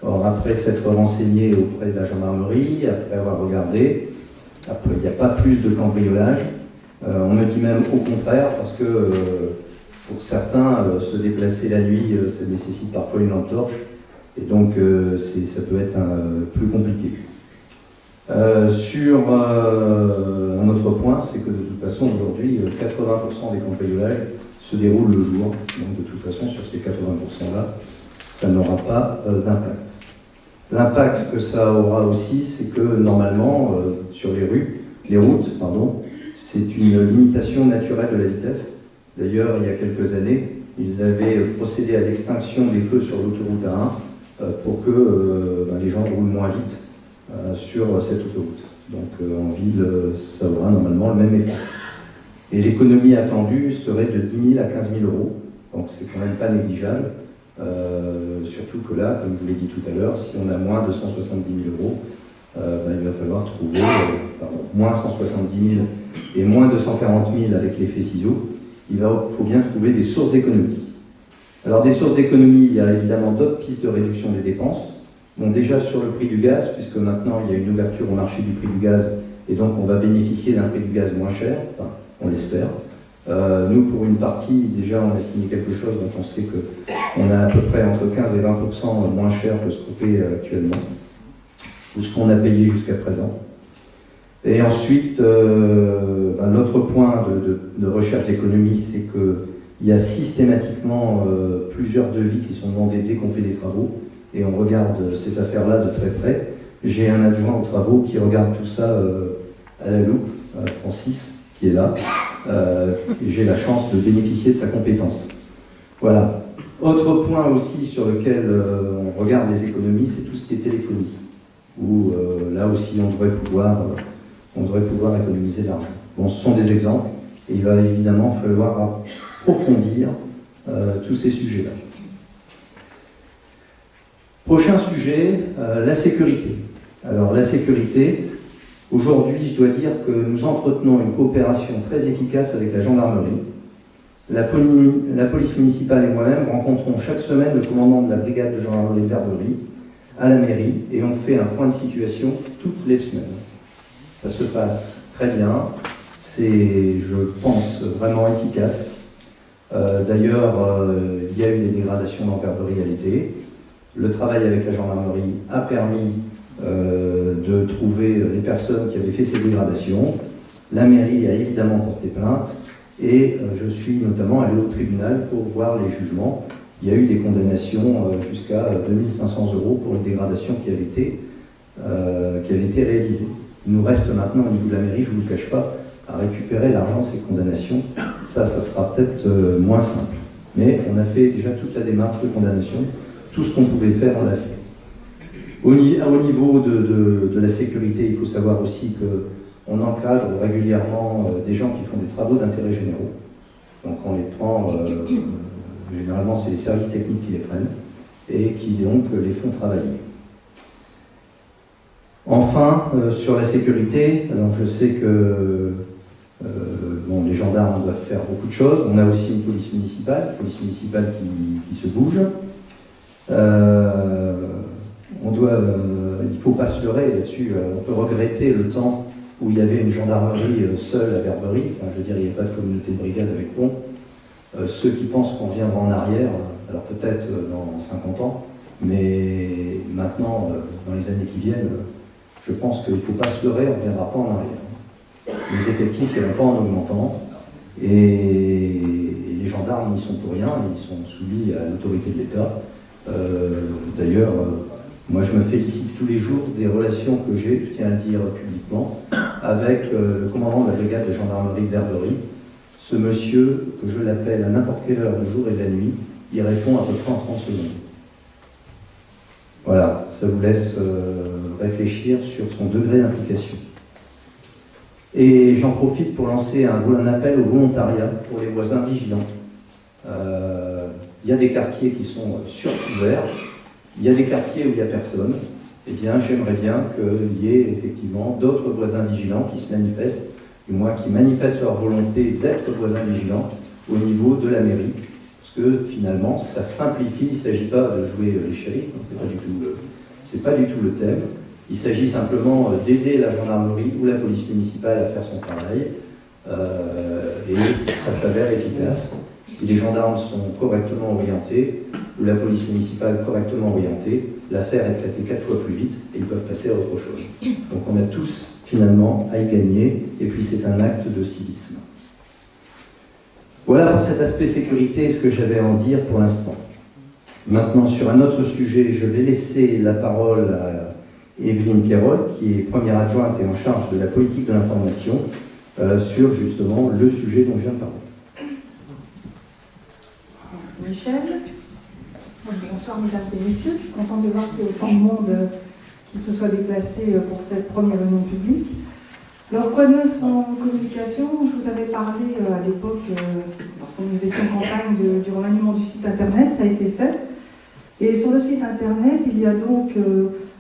Or, après s'être renseigné auprès de la gendarmerie, après avoir regardé, après, il n'y a pas plus de cambriolage. On me dit même au contraire, parce que pour certains, se déplacer la nuit, ça nécessite parfois une lampe torche, et donc ça peut être plus compliqué. Sur un autre point, c'est que de toute façon aujourd'hui 80% des cambriolages se déroulent le jour, donc de toute façon sur ces 80% là, ça n'aura pas d'impact. L'impact que ça aura aussi, c'est que normalement sur les routes, c'est une limitation naturelle de la vitesse. D'ailleurs, il y a quelques années, ils avaient procédé à l'extinction des feux sur l'autoroute A1 pour que les gens roulent moins vite sur cette autoroute. Donc en ville, ça aura normalement le même effet. Et l'économie attendue serait de 10 000 à 15 000 euros, donc c'est quand même pas négligeable. Surtout que là, comme je vous l'ai dit tout à l'heure, si on a moins de 170 000 euros, il va falloir trouver moins 170 000 et moins 240 000 avec l'effet ciseau. Il faut bien trouver des sources d'économie. Alors des sources d'économie, il y a évidemment d'autres pistes de réduction des dépenses. Bon, déjà sur le prix du gaz, puisque maintenant il y a une ouverture au marché du prix du gaz, et donc on va bénéficier d'un prix du gaz moins cher, enfin, on l'espère. Nous, pour une partie, déjà on a signé quelque chose, donc on sait qu'on a à peu près entre 15 et 20% moins cher que ce qu'on paie actuellement, ou ce qu'on a payé jusqu'à présent. Et ensuite, l'autre point de recherche d'économie, c'est qu'il y a systématiquement plusieurs devis qui sont demandés dès qu'on fait des travaux, et on regarde ces affaires-là de très près. J'ai un adjoint aux travaux qui regarde tout ça à la loupe, Francis, qui est là. J'ai la chance de bénéficier de sa compétence. Voilà. Autre point aussi sur lequel on regarde les économies, c'est tout ce qui est téléphonie, où là aussi on devrait pouvoir économiser de l'argent. Bon, ce sont des exemples, et il va évidemment falloir approfondir tous ces sujets-là. Prochain sujet, la sécurité. Alors la sécurité, aujourd'hui je dois dire que nous entretenons une coopération très efficace avec la gendarmerie. La police municipale et moi-même rencontrons chaque semaine le commandant de la brigade de gendarmerie de Verberie à la mairie, et on fait un point de situation toutes les semaines. Ça se passe très bien, c'est, je pense, vraiment efficace. D'ailleurs, il y a eu des dégradations dans Verberie à l'été. Le travail avec la gendarmerie a permis de trouver les personnes qui avaient fait ces dégradations. La mairie a évidemment porté plainte, et je suis notamment allé au tribunal pour voir les jugements. Il y a eu des condamnations jusqu'à 2500 € pour les dégradations qui avaient été réalisées. Il nous reste maintenant au niveau de la mairie, je ne vous le cache pas, à récupérer l'argent de ces condamnations. Ça sera peut-être moins simple. Mais on a fait déjà toute la démarche de condamnation. Tout ce qu'on pouvait faire, on l'a fait. Au niveau de la sécurité, il faut savoir aussi qu'on encadre régulièrement des gens qui font des travaux d'intérêt généraux. Donc on les prend, généralement c'est les services techniques qui les prennent, et qui donc les font travailler. Enfin, sur la sécurité, alors je sais que les gendarmes doivent faire beaucoup de choses. On a aussi une police municipale qui se bouge. Il ne faut pas se leurrer là-dessus. On peut regretter le temps où il y avait une gendarmerie seule à Verberie. Enfin, je veux dire, il n'y a pas de communauté de brigade avec pont. Ceux qui pensent qu'on reviendra en arrière, alors peut-être dans 50 ans, mais maintenant, dans les années qui viennent, je pense qu'il ne faut pas se leurrer, on ne reviendra pas en arrière. Les effectifs, il n'y en a pas en augmentant, et les gendarmes n'y sont pour rien, ils sont soumis à l'autorité de l'État. D'ailleurs, moi je me félicite tous les jours des relations que j'ai, je tiens à le dire publiquement, avec le commandant de la brigade de gendarmerie de Verberie. Ce monsieur, que je l'appelle à n'importe quelle heure du jour et de la nuit, il répond à peu près en 30 secondes. Voilà, ça vous laisse réfléchir sur son degré d'implication. Et j'en profite pour lancer un appel au volontariat pour les voisins vigilants. Il y a des quartiers qui sont surcouverts, il y a des quartiers où il n'y a personne. Eh bien, j'aimerais bien qu'il y ait effectivement d'autres voisins vigilants qui se manifestent, du moins qui manifestent leur volonté d'être voisins vigilants au niveau de la mairie. Parce que finalement, ça simplifie, il ne s'agit pas de jouer les shérifs, c'est pas du tout le thème. Il s'agit simplement d'aider la gendarmerie ou la police municipale à faire son travail, et ça s'avère efficace. Si les gendarmes sont correctement orientés, ou la police municipale correctement orientée, l'affaire est traitée 4 fois plus vite, et ils peuvent passer à autre chose. Donc on a tous finalement à y gagner, et puis c'est un acte de civisme. Voilà pour cet aspect sécurité ce que j'avais à en dire pour l'instant. Maintenant, sur un autre sujet, je vais laisser la parole à Evelyne Pierrol, qui est première adjointe et en charge de la politique de l'information, sur justement le sujet dont je viens de parler. Michel. Bonsoir mesdames et messieurs, je suis contente de voir qu'il y a autant de monde qui se soit déplacé pour cette première réunion publique. Alors, quoi de neuf en communication? Je vous avais parlé à l'époque, lorsque nous étions en campagne du remaniement du site internet, ça a été fait. Et sur le site internet, il y a donc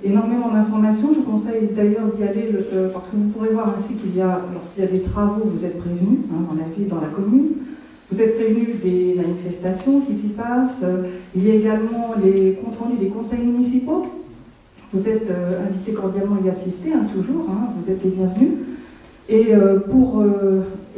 énormément d'informations. Je vous conseille d'ailleurs d'y aller parce que vous pourrez voir ainsi qu'il y a, lorsqu'il y a des travaux, vous êtes prévenus dans la ville, dans la commune. Vous êtes prévenus des manifestations qui s'y passent. Il y a également les comptes rendus des conseils municipaux. Vous êtes invités cordialement à y assister, toujours. Vous êtes les bienvenus. Et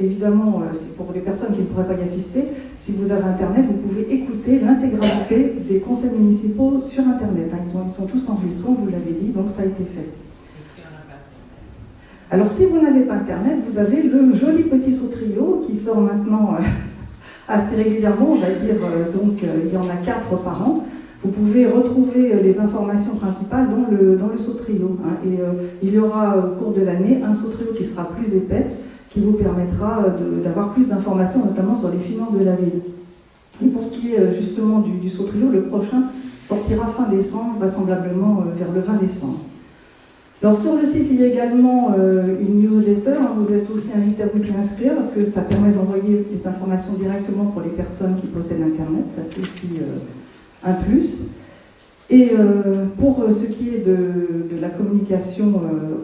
évidemment, c'est pour les personnes qui ne pourraient pas y assister, si vous avez Internet, vous pouvez écouter l'intégralité des conseils municipaux sur Internet. Ils sont tous enregistrés, on vous l'avait dit, donc ça a été fait. Et si on n'a pas Internet? Alors, si vous n'avez pas Internet, vous avez le joli petit Sautrio qui sort maintenant assez régulièrement, on va dire, donc il y en a 4 par an. Vous pouvez retrouver les informations principales dans le Sautrio. Et il y aura au cours de l'année un Sautrio qui sera plus épais, qui vous permettra d'avoir plus d'informations, notamment sur les finances de la ville. Et pour ce qui est justement du Sautrio, le prochain sortira fin décembre, vraisemblablement vers le 20 décembre. Alors sur le site, il y a également une newsletter. Vous êtes aussi invité à vous y inscrire parce que ça permet d'envoyer les informations directement pour les personnes qui possèdent Internet. Ça, c'est aussi un plus. Et pour ce qui est de la communication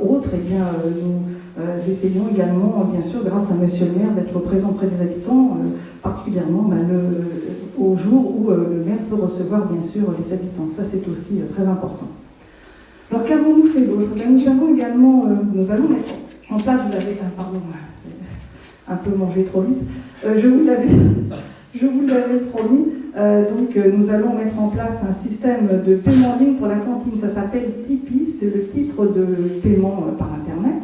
autre, eh bien, nous essayons également, bien sûr, grâce à Monsieur le maire, d'être présent auprès des habitants, particulièrement au jour où le maire peut recevoir, bien sûr, les habitants. Ça, c'est aussi très important. Alors, qu'avons-nous fait d'autre? Nous avons également, nous allons mettre en place, vous l'avez, pardon, un peu mangé trop vite, je vous l'avais promis, donc nous allons mettre en place un système de paiement en ligne pour la cantine. Ça s'appelle Tipeee, c'est le titre de paiement par Internet.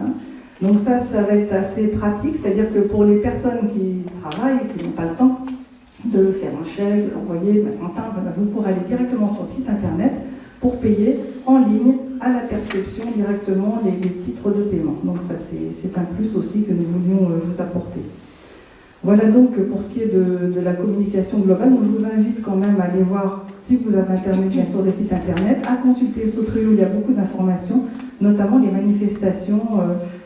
Donc ça va être assez pratique, c'est-à-dire que pour les personnes qui travaillent, qui n'ont pas le temps de faire un chèque, de l'envoyer, de mettre en timbre, vous pourrez aller directement sur le site Internet pour payer en ligne à la perception directement les titres de paiement. Donc ça, c'est un plus aussi que nous voulions vous apporter. Voilà donc pour ce qui est de la communication globale. Donc je vous invite quand même à aller voir, si vous avez Internet, bien sûr, le site Internet, à consulter Sautrio. Il y a beaucoup d'informations, notamment les manifestations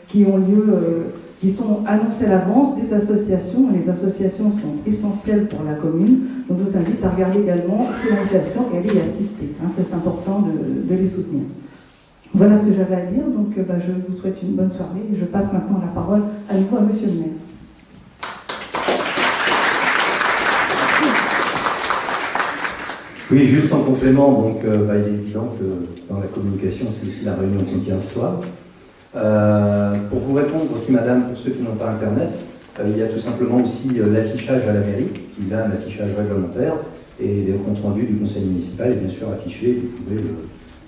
qui ont lieu, qui sont annoncées à l'avance, des associations. Les associations sont essentielles pour la commune. Donc je vous invite à regarder également ces manifestations et à aller y assister. C'est important de les soutenir. Voilà ce que j'avais à dire. Donc je vous souhaite une bonne soirée. Et je passe maintenant la parole à nouveau à Monsieur le maire. Oui, juste en complément, donc il est évident que dans la communication, c'est aussi la réunion qu'on tient ce soir. Pour vous répondre aussi, madame, pour ceux qui n'ont pas Internet, il y a tout simplement aussi l'affichage à la mairie, qui a un affichage réglementaire, et les comptes rendus du conseil municipal est bien sûr affiché, vous pouvez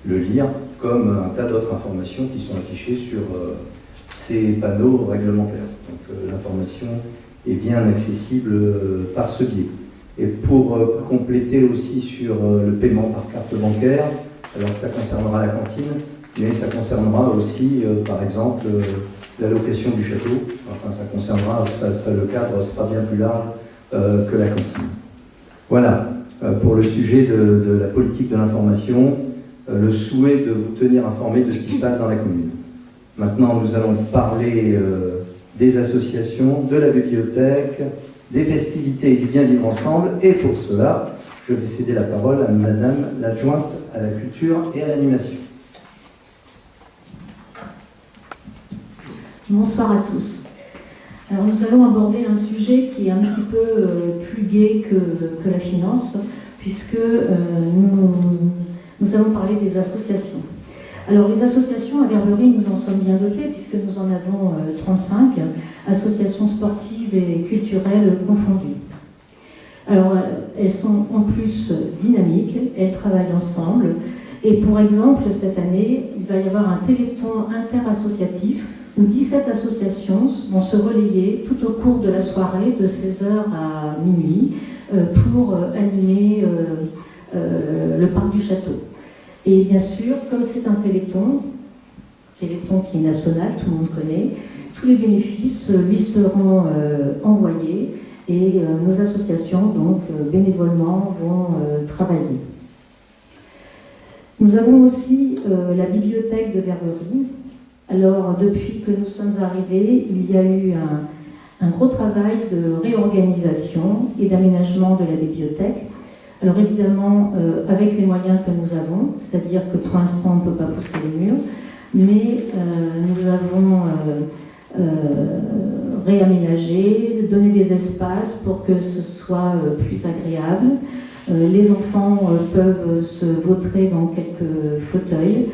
le lire, comme un tas d'autres informations qui sont affichées sur ces panneaux réglementaires. Donc l'information est bien accessible par ce biais. Et pour compléter aussi sur le paiement par carte bancaire, alors ça concernera la cantine, mais ça concernera aussi, par exemple, la location du château. Enfin, ça concernera, le cadre sera bien plus large que la cantine. Voilà, pour le sujet de la politique de l'information, le souhait de vous tenir informé de ce qui se passe dans la commune. Maintenant, nous allons parler des associations, de la bibliothèque, des festivités et du bien vivre ensemble. Et pour cela, je vais céder la parole à madame l'adjointe à la culture et à l'animation. Bonsoir à tous. Alors nous allons aborder un sujet qui est un petit peu plus gai que la finance, puisque nous allons parler des associations. Alors les associations à Verberie, nous en sommes bien dotés, puisque nous en avons 35, associations sportives et culturelles confondues. Alors elles sont en plus dynamiques, elles travaillent ensemble, et pour exemple, cette année, il va y avoir un téléthon interassociatif où 17 associations vont se relayer tout au cours de la soirée, de 16h à minuit, pour animer le parc du château. Et bien sûr, comme c'est un téléthon qui est national, tout le monde connaît, tous les bénéfices lui seront envoyés et nos associations, donc bénévolement, vont travailler. Nous avons aussi la bibliothèque de Verberie. Alors, depuis que nous sommes arrivés, il y a eu un gros travail de réorganisation et d'aménagement de la bibliothèque. Alors évidemment, avec les moyens que nous avons, c'est-à-dire que pour l'instant, on ne peut pas pousser les murs, mais nous avons réaménagé, donné des espaces pour que ce soit plus agréable. Les enfants peuvent se vautrer dans quelques fauteuils.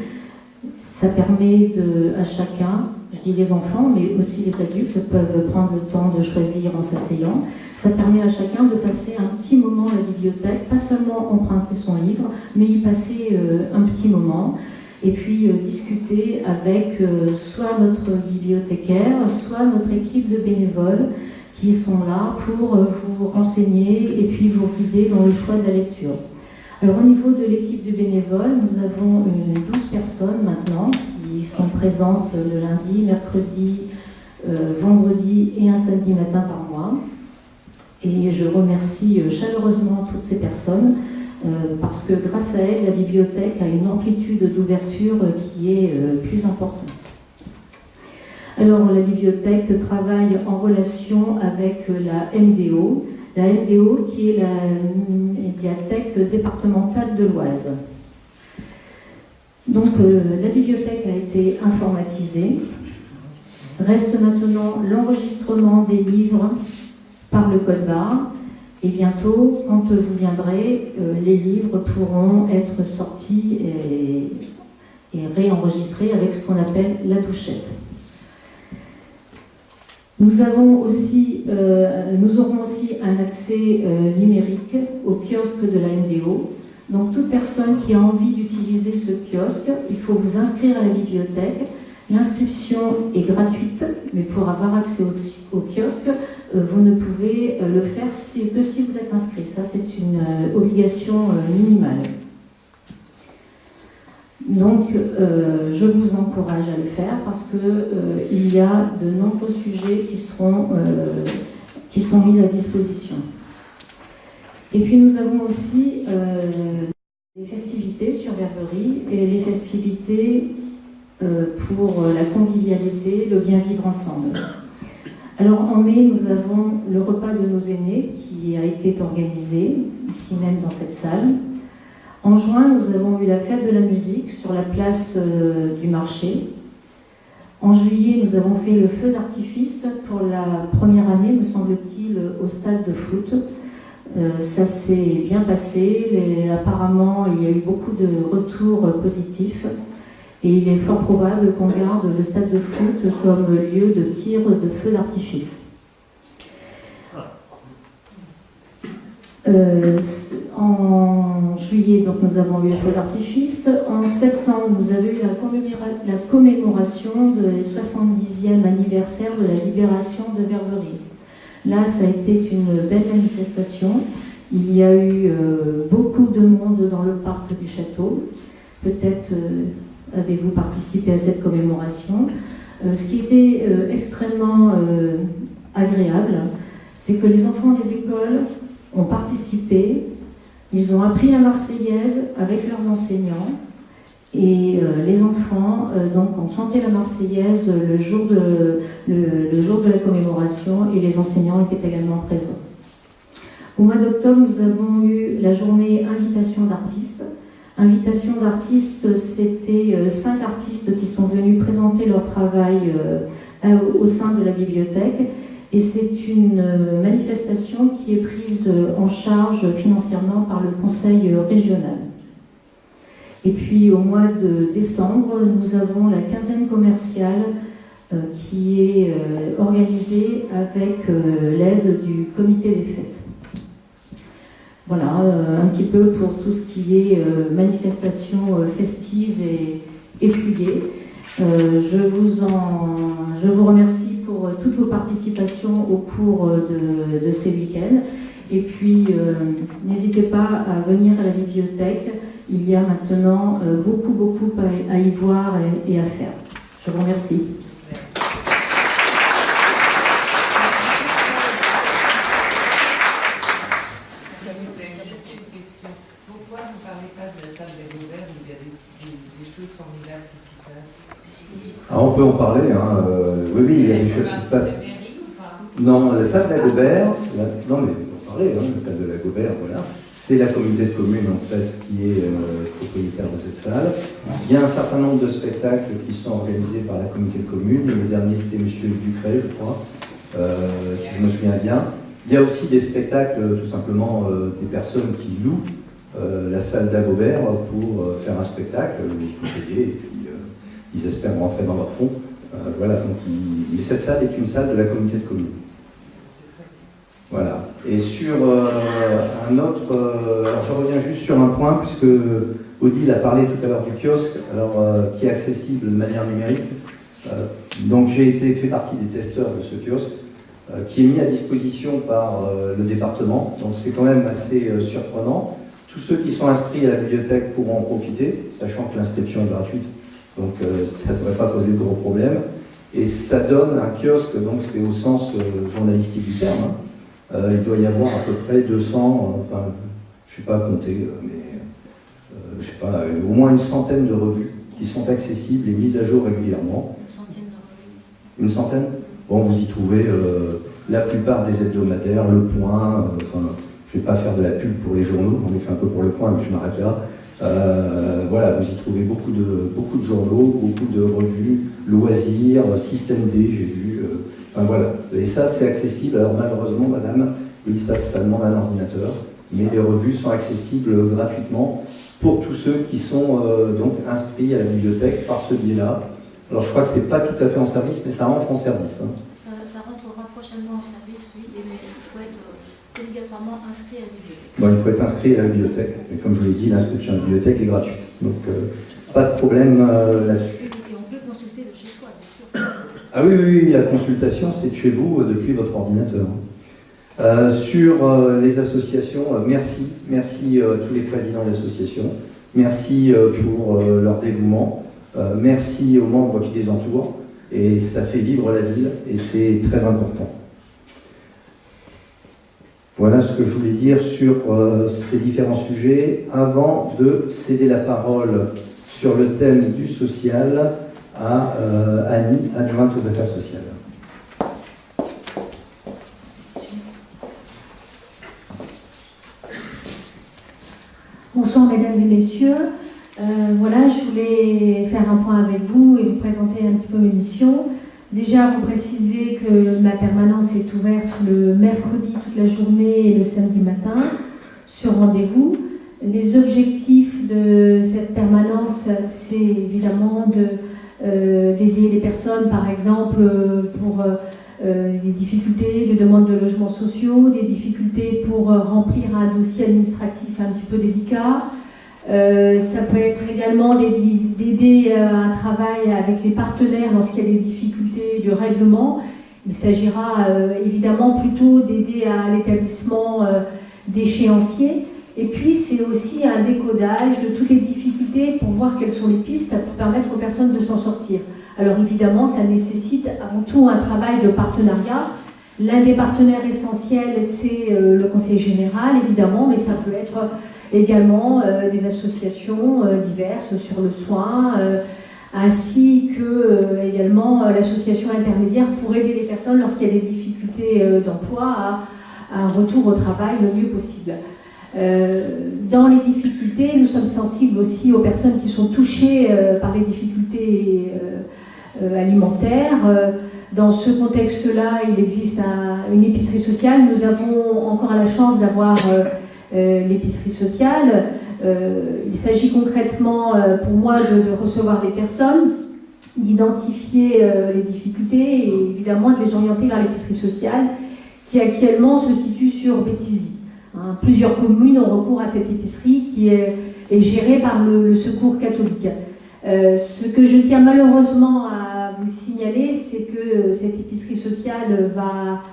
Ça permet à chacun, je dis les enfants, mais aussi les adultes peuvent prendre le temps de choisir en s'asseyant. Ça permet à chacun de passer un petit moment à la bibliothèque, pas seulement emprunter son livre, mais y passer un petit moment. Et puis discuter avec soit notre bibliothécaire, soit notre équipe de bénévoles qui sont là pour vous renseigner et puis vous guider dans le choix de la lecture. Alors au niveau de l'équipe de bénévoles, nous avons 12 personnes maintenant qui sont présentes le lundi, mercredi, vendredi et un samedi matin par mois. Et je remercie chaleureusement toutes ces personnes parce que grâce à elles, la bibliothèque a une amplitude d'ouverture qui est plus importante. Alors la bibliothèque travaille en relation avec la MDO, qui est la médiathèque départementale de l'Oise. Donc la bibliothèque a été informatisée. Reste maintenant l'enregistrement des livres par le code barre. Et bientôt, quand vous viendrez, les livres pourront être sortis et réenregistrés avec ce qu'on appelle la douchette. Nous aurons aussi un accès numérique au kiosque de la MDO. Donc toute personne qui a envie d'utiliser ce kiosque, il faut vous inscrire à la bibliothèque. L'inscription est gratuite, mais pour avoir accès au kiosque, vous ne pouvez le faire que si vous êtes inscrit. Ça, c'est une obligation minimale. Donc, je vous encourage à le faire parce qu'il y a de nombreux sujets qui sont mis à disposition. Et puis, nous avons aussi les festivités sur Verberie et les festivités pour la convivialité, le bien vivre ensemble. Alors en mai, nous avons le repas de nos aînés qui a été organisé, ici même dans cette salle. En juin, nous avons eu la fête de la musique sur la place du marché. En juillet, nous avons fait le feu d'artifice pour la première année, me semble-t-il, au stade de foot. Ça s'est bien passé, apparemment il y a eu beaucoup de retours positifs. Et il est fort probable qu'on garde le stade de foot comme lieu de tir de feu d'artifice. En juillet, donc, nous avons eu le feu d'artifice. En septembre, nous avons eu la commémoration du 70e anniversaire de la libération de Verberie. Là, ça a été une belle manifestation. Il y a eu beaucoup de monde dans le parc du château. Peut-être avez-vous participé à cette commémoration. Ce qui était extrêmement agréable, c'est que les enfants des écoles ont participé, ils ont appris la Marseillaise avec leurs enseignants, et les enfants donc ont chanté la Marseillaise le jour de la commémoration, et les enseignants étaient également présents. Au mois d'octobre, nous avons eu la journée Invitation d'artistes. Invitation d'artistes, c'était 5 artistes qui sont venus présenter leur travail au sein de la bibliothèque. Et c'est une manifestation qui est prise en charge financièrement par le conseil régional. Et puis au mois de décembre, nous avons la quinzaine commerciale qui est organisée avec l'aide du comité des fêtes. Voilà, un petit peu pour tout ce qui est manifestation festive et plus gai. Je vous remercie pour toutes vos participations au cours de ces week-ends. Et puis, n'hésitez pas à venir à la bibliothèque. Il y a maintenant beaucoup à y voir et à faire. Je vous remercie. Ah, on peut en parler, hein. Oui, il y a des choses qui se passent. Non, la salle d'Agobert, non mais parlé, hein, la salle de la Gobert, voilà. C'est la communauté de communes en fait qui est propriétaire de cette salle. Il y a un certain nombre de spectacles qui sont organisés par la communauté de communes. Le dernier c'était Monsieur Ducret, je crois, si je me souviens bien. Il y a aussi des spectacles, tout simplement, des personnes qui louent la salle d'Agobert pour faire un spectacle. Il faut payer et puis ils espèrent rentrer dans leur fonds. Voilà, donc mais cette salle est une salle de la communauté de communes. Voilà. Et sur un autre... alors je reviens juste sur un point, puisque Odile a parlé tout à l'heure du kiosque, qui est accessible de manière numérique. Donc j'ai fait partie des testeurs de ce kiosque, qui est mis à disposition par le département. Donc c'est quand même assez surprenant. Tous ceux qui sont inscrits à la bibliothèque pourront en profiter, sachant que l'inscription est gratuite. Donc ça ne devrait pas poser de gros problèmes. Et ça donne un kiosque, donc c'est au sens journalistique du terme, hein. Il doit y avoir à peu près 200, enfin, je ne sais pas compter, mais je sais pas, au moins une centaine de revues qui sont accessibles et mises à jour régulièrement. Une centaine de revues. Une centaine ? Bon, vous y trouvez la plupart des hebdomadaires, Le Point, enfin, je ne vais pas faire de la pub pour les journaux, j'en ai fait un peu pour Le Point, mais je m'arrête là. Voilà, vous y trouvez beaucoup de journaux, beaucoup de revues, loisirs, Système D, j'ai vu. Enfin voilà, et ça c'est accessible. Alors malheureusement, madame, oui, ça demande un ordinateur, mais les revues sont accessibles gratuitement pour tous ceux qui sont donc inscrits à la bibliothèque par ce biais-là. Alors je crois que c'est pas tout à fait en service, mais ça rentre en service. Hein. Ça rentrera prochainement en service, oui, mais il faut être obligatoirement inscrit à la bibliothèque. Bon, il faut être inscrit à la bibliothèque, et comme je vous l'ai dit, l'inscription à la bibliothèque est gratuite, donc pas de problème là-dessus. Et on peut consulter de chez soi, bien sûr. Ah oui, oui, oui, la consultation, c'est de chez vous, depuis votre ordinateur. Sur les associations, merci à tous les présidents d'associations, merci pour leur dévouement, merci aux membres qui les entourent, et ça fait vivre la ville, et c'est très important. Voilà ce que je voulais dire sur ces différents sujets, avant de céder la parole sur le thème du social à Annie, adjointe aux affaires sociales. Bonsoir mesdames et messieurs. Voilà, je voulais faire un point avec vous et vous présenter un petit peu mes missions. Déjà, vous préciser que ma permanence est ouverte le mercredi toute la journée et le samedi matin, sur rendez-vous. Les objectifs de cette permanence, c'est évidemment d'aider les personnes, par exemple, pour des difficultés de demande de logements sociaux, des difficultés pour remplir un dossier administratif un petit peu délicat. Ça peut être également d'aider un travail avec les partenaires lorsqu'il y a des difficultés de règlement. Il s'agira évidemment plutôt d'aider à l'établissement d'échéanciers. Et puis c'est aussi un décodage de toutes les difficultés pour voir quelles sont les pistes pour permettre aux personnes de s'en sortir. Alors évidemment, ça nécessite avant tout un travail de partenariat. L'un des partenaires essentiels, c'est le conseil général, évidemment, mais ça peut être également des associations diverses sur le soin, ainsi que également l'association intermédiaire pour aider les personnes lorsqu'il y a des difficultés d'emploi à un retour au travail le mieux possible. Dans les difficultés, nous sommes sensibles aussi aux personnes qui sont touchées par les difficultés alimentaires. Dans ce contexte-là, il existe une épicerie sociale. Nous avons encore la chance d'avoir l'épicerie sociale. Il s'agit concrètement pour moi de recevoir les personnes, d'identifier les difficultés et évidemment de les orienter vers l'épicerie sociale qui actuellement se situe sur Béthisy. Plusieurs communes ont recours à cette épicerie qui est gérée par le Secours catholique. Ce que je tiens malheureusement à vous signaler, c'est que cette épicerie sociale va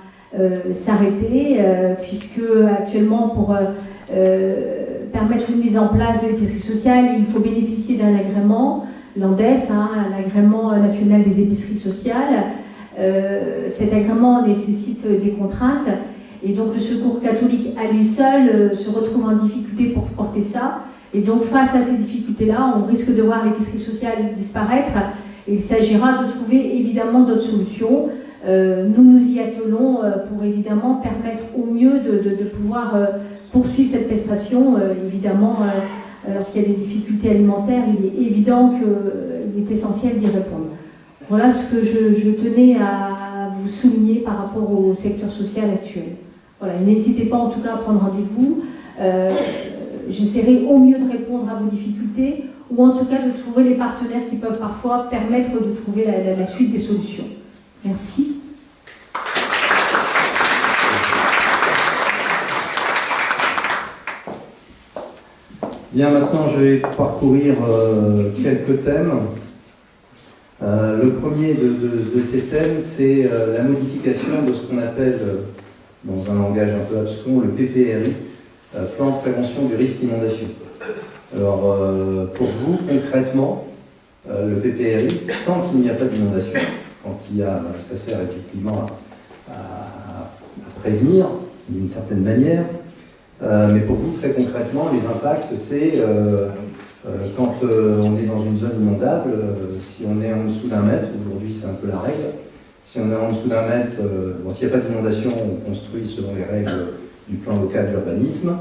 s'arrêter, puisque actuellement pour permettre une mise en place de l'épicerie sociale, il faut bénéficier d'un agrément, l'ANDES, un agrément national des épiceries sociales. Cet agrément nécessite des contraintes. Et donc le Secours catholique à lui seul se retrouve en difficulté pour porter ça. Et donc face à ces difficultés-là, on risque de voir l'épicerie sociale disparaître. Et il s'agira de trouver évidemment d'autres solutions. Nous nous y attelons pour évidemment permettre au mieux de pouvoir poursuivre cette prestation. Évidemment, lorsqu'il y a des difficultés alimentaires, il est évident qu'il est essentiel d'y répondre. Voilà ce que je tenais à vous souligner par rapport au secteur social actuel. Voilà, n'hésitez pas en tout cas à prendre rendez-vous. J'essaierai au mieux de répondre à vos difficultés ou en tout cas de trouver les partenaires qui peuvent parfois permettre de trouver la suite des solutions. Merci. Bien, maintenant je vais parcourir quelques thèmes. Le premier de ces thèmes, c'est la modification de ce qu'on appelle, dans un langage un peu abscon, le PPRI, Plan de prévention du risque d'inondation. Alors, pour vous, concrètement, le PPRI, tant qu'il n'y a pas d'inondation, ça sert effectivement à prévenir d'une certaine manière, mais pour vous, très concrètement, les impacts, c'est quand on est dans une zone inondable, si on est en dessous d'1 mètre, aujourd'hui c'est un peu la règle, si on est en dessous d'1 mètre, s'il n'y a pas d'inondation, on construit selon les règles du plan local d'urbanisme.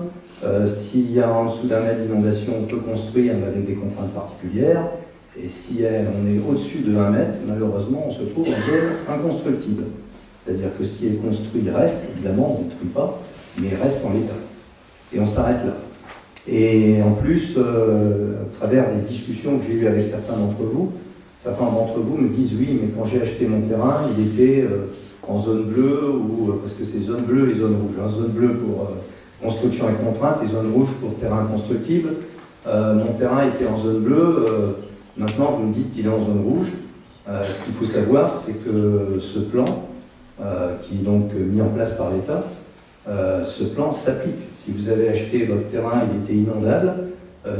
S'il y a en dessous d'1 mètre d'inondation, on peut construire avec des contraintes particulières. Et si on est au-dessus de 1 mètre, malheureusement, on se trouve en zone inconstructible. C'est-à-dire que ce qui est construit reste, évidemment, on ne détruit pas, mais reste en l'état. Et on s'arrête là. Et en plus, à travers des discussions que j'ai eues avec certains d'entre vous me disent oui, mais quand j'ai acheté mon terrain, il était en zone bleue, parce que c'est zone bleue et zone rouge. Zone bleue pour construction et contrainte et zone rouge pour terrain constructible. Mon terrain était en zone bleue, maintenant vous me dites qu'il est en zone rouge. Ce qu'il faut savoir, c'est que ce plan, qui est donc mis en place par l'État, ce plan s'applique. Si vous avez acheté votre terrain, il était inondable.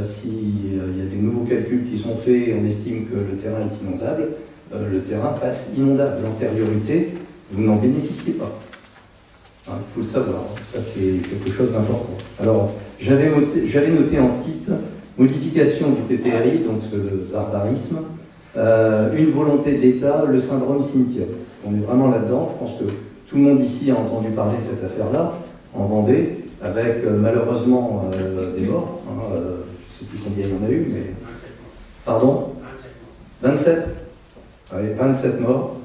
S'il y a des nouveaux calculs qui sont faits et on estime que le terrain est inondable, le terrain passe inondable. L'antériorité, vous n'en bénéficiez pas. Il faut le savoir, ça c'est quelque chose d'important. Alors, j'avais noté en titre « Modification du PPRI », donc ce barbarisme, une volonté de l'État, le syndrome cimetière. On est vraiment là-dedans, je pense que tout le monde ici a entendu parler de cette affaire-là, en Vendée, avec malheureusement des morts. Je ne sais plus combien il y en a eu, mais... 27 morts. Pardon 27 Oui, 27 morts.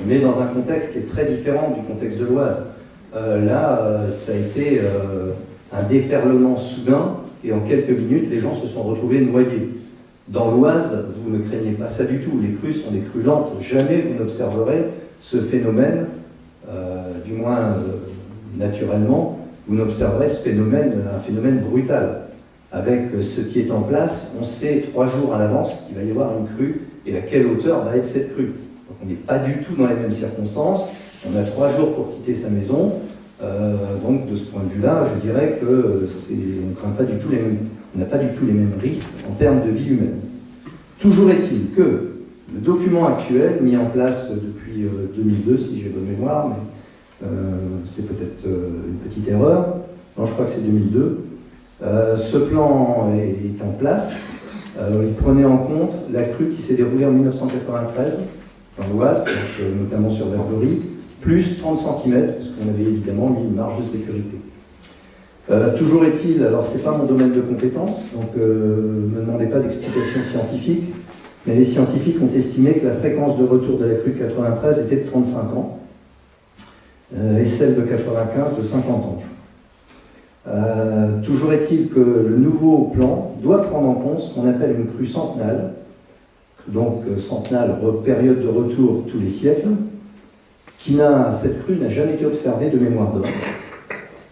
Mais dans un contexte qui est très différent du contexte de l'Oise. Là, ça a été un déferlement soudain, et en quelques minutes, les gens se sont retrouvés noyés. Dans l'Oise, vous ne craignez pas ça du tout. Les crues sont des crues lentes. Jamais vous n'observerez ce phénomène, du moins naturellement, vous n'observerez ce phénomène, un phénomène brutal. Avec ce qui est en place, on sait 3 jours à l'avance qu'il va y avoir une crue et à quelle hauteur va être cette crue. Donc on n'est pas du tout dans les mêmes circonstances. On a 3 jours pour quitter sa maison. Donc de ce point de vue-là, je dirais que on craint pas du tout on n'a pas du tout les mêmes risques en termes de vie humaine. Toujours est-il que le document actuel, mis en place depuis 2002, si j'ai bonne mémoire, mais c'est peut-être une petite erreur, non, je crois que c'est 2002, ce plan est en place. Il prenait en compte la crue qui s'est déroulée en 1993 dans l'Oise, notamment sur Verberie, plus 30 cm, parce qu'on avait évidemment mis une marge de sécurité. Toujours est-il, alors c'est pas mon domaine de compétence, donc ne me demandez pas d'explications scientifiques, mais les scientifiques ont estimé que la fréquence de retour de la crue de 93 était de 35 ans, et celle de 95 de 50 ans. Toujours est-il que le nouveau plan doit prendre en compte ce qu'on appelle une crue centenale, donc centenale, période de retour tous les siècles, cette crue n'a jamais été observée de mémoire d'homme.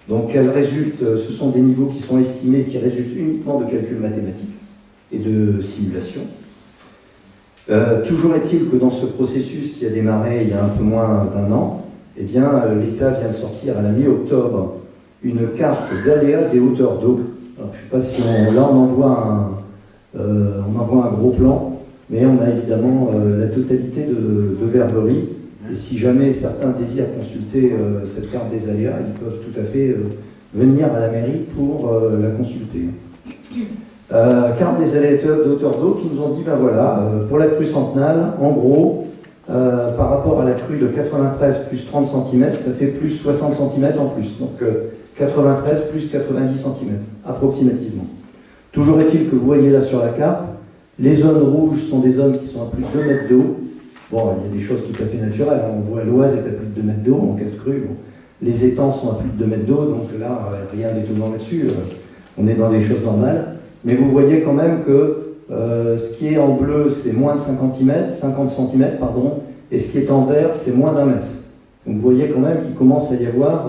Donc elle résulte, ce sont des niveaux qui sont estimés, qui résultent uniquement de calculs mathématiques et de simulations. Toujours est-il que dans ce processus qui a démarré il y a un peu moins d'1 an, eh bien l'État vient de sortir à la mi-octobre une carte d'aléas des hauteurs d'eau. Je ne sais pas si là on envoie un gros plan, mais on a évidemment la totalité de Verberie. Et si jamais certains désirent consulter cette carte des aléas, ils peuvent tout à fait venir à la mairie pour la consulter. Carte des aléas de hauteur d'eau qui nous ont dit, ben voilà, pour la crue centenale, en gros, par rapport à la crue de 93 plus 30 cm, ça fait plus 60 cm en plus. Donc 93 plus 90 cm, approximativement. Toujours est-il que vous voyez là sur la carte, les zones rouges sont des zones qui sont à plus de 2 mètres d'eau. Bon, il y a des choses tout à fait naturelles. On voit l'Oise est à plus de 2 mètres d'eau en cas de crue. Bon. Les étangs sont à plus de 2 mètres d'eau, donc là, rien d'étonnant là-dessus. On est dans des choses normales. Mais vous voyez quand même que ce qui est en bleu, c'est moins de 50 cm, pardon, et ce qui est en vert, c'est moins d'1 mètre. Donc vous voyez quand même qu'il commence à y avoir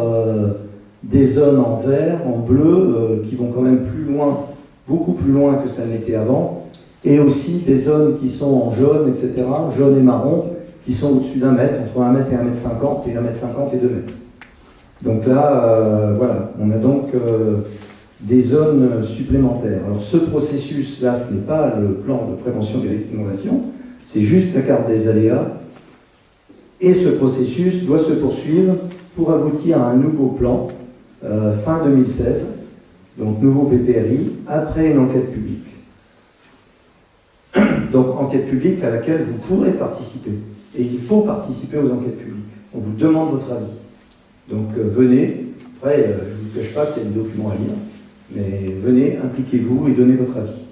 des zones en vert, en bleu, qui vont quand même plus loin, beaucoup plus loin que ça n'était avant, et aussi des zones qui sont en jaune, etc., jaune et marron, qui sont au-dessus d'1 mètre, entre 1 mètre et 1 mètre 50, et 1 mètre 50 et 2 mètres. Donc là, voilà, on a donc des zones supplémentaires. Alors ce processus-là, ce n'est pas le plan de prévention des risques d'inondation, c'est juste la carte des aléas, et ce processus doit se poursuivre pour aboutir à un nouveau plan fin 2016, donc nouveau PPRI, après une enquête publique. Donc enquête publique à laquelle vous pourrez participer. Et il faut participer aux enquêtes publiques. On vous demande votre avis. Donc venez, après je ne vous cache pas qu'il y a des documents à lire, mais venez, impliquez-vous et donnez votre avis.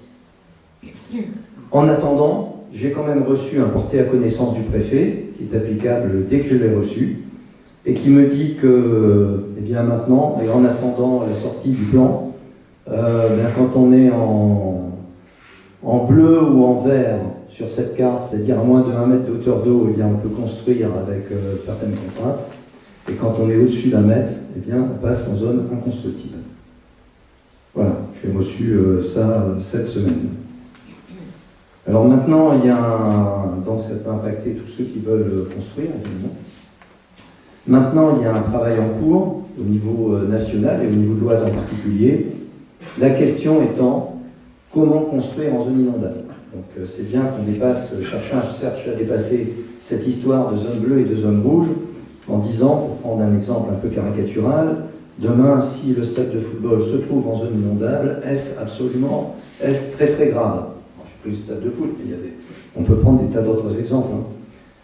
En attendant, j'ai quand même reçu un porté à connaissance du préfet, qui est applicable dès que je l'ai reçu, et qui me dit que, eh bien maintenant, et en attendant la sortie du plan, quand on est en bleu ou en vert sur cette carte, c'est-à-dire à moins de 1 mètre de hauteur d'eau, eh bien on peut construire avec certaines contraintes, et quand on est au-dessus d'1 mètre, eh bien on passe en zone inconstructible. Voilà, j'ai reçu ça cette semaine. Alors maintenant, il y a donc ça peut impacter tous ceux qui veulent construire, évidemment. Maintenant, il y a un travail en cours au niveau national et au niveau de l'Oise en particulier. La question étant, comment construire en zone inondable? Donc c'est bien qu'on cherche à dépasser cette histoire de zone bleue et de zone rouge, en disant, pour prendre un exemple un peu caricatural, demain, si le stade de football se trouve en zone inondable, est-ce très très grave? J'ai pris le stade de foot, mais on peut prendre des tas d'autres exemples.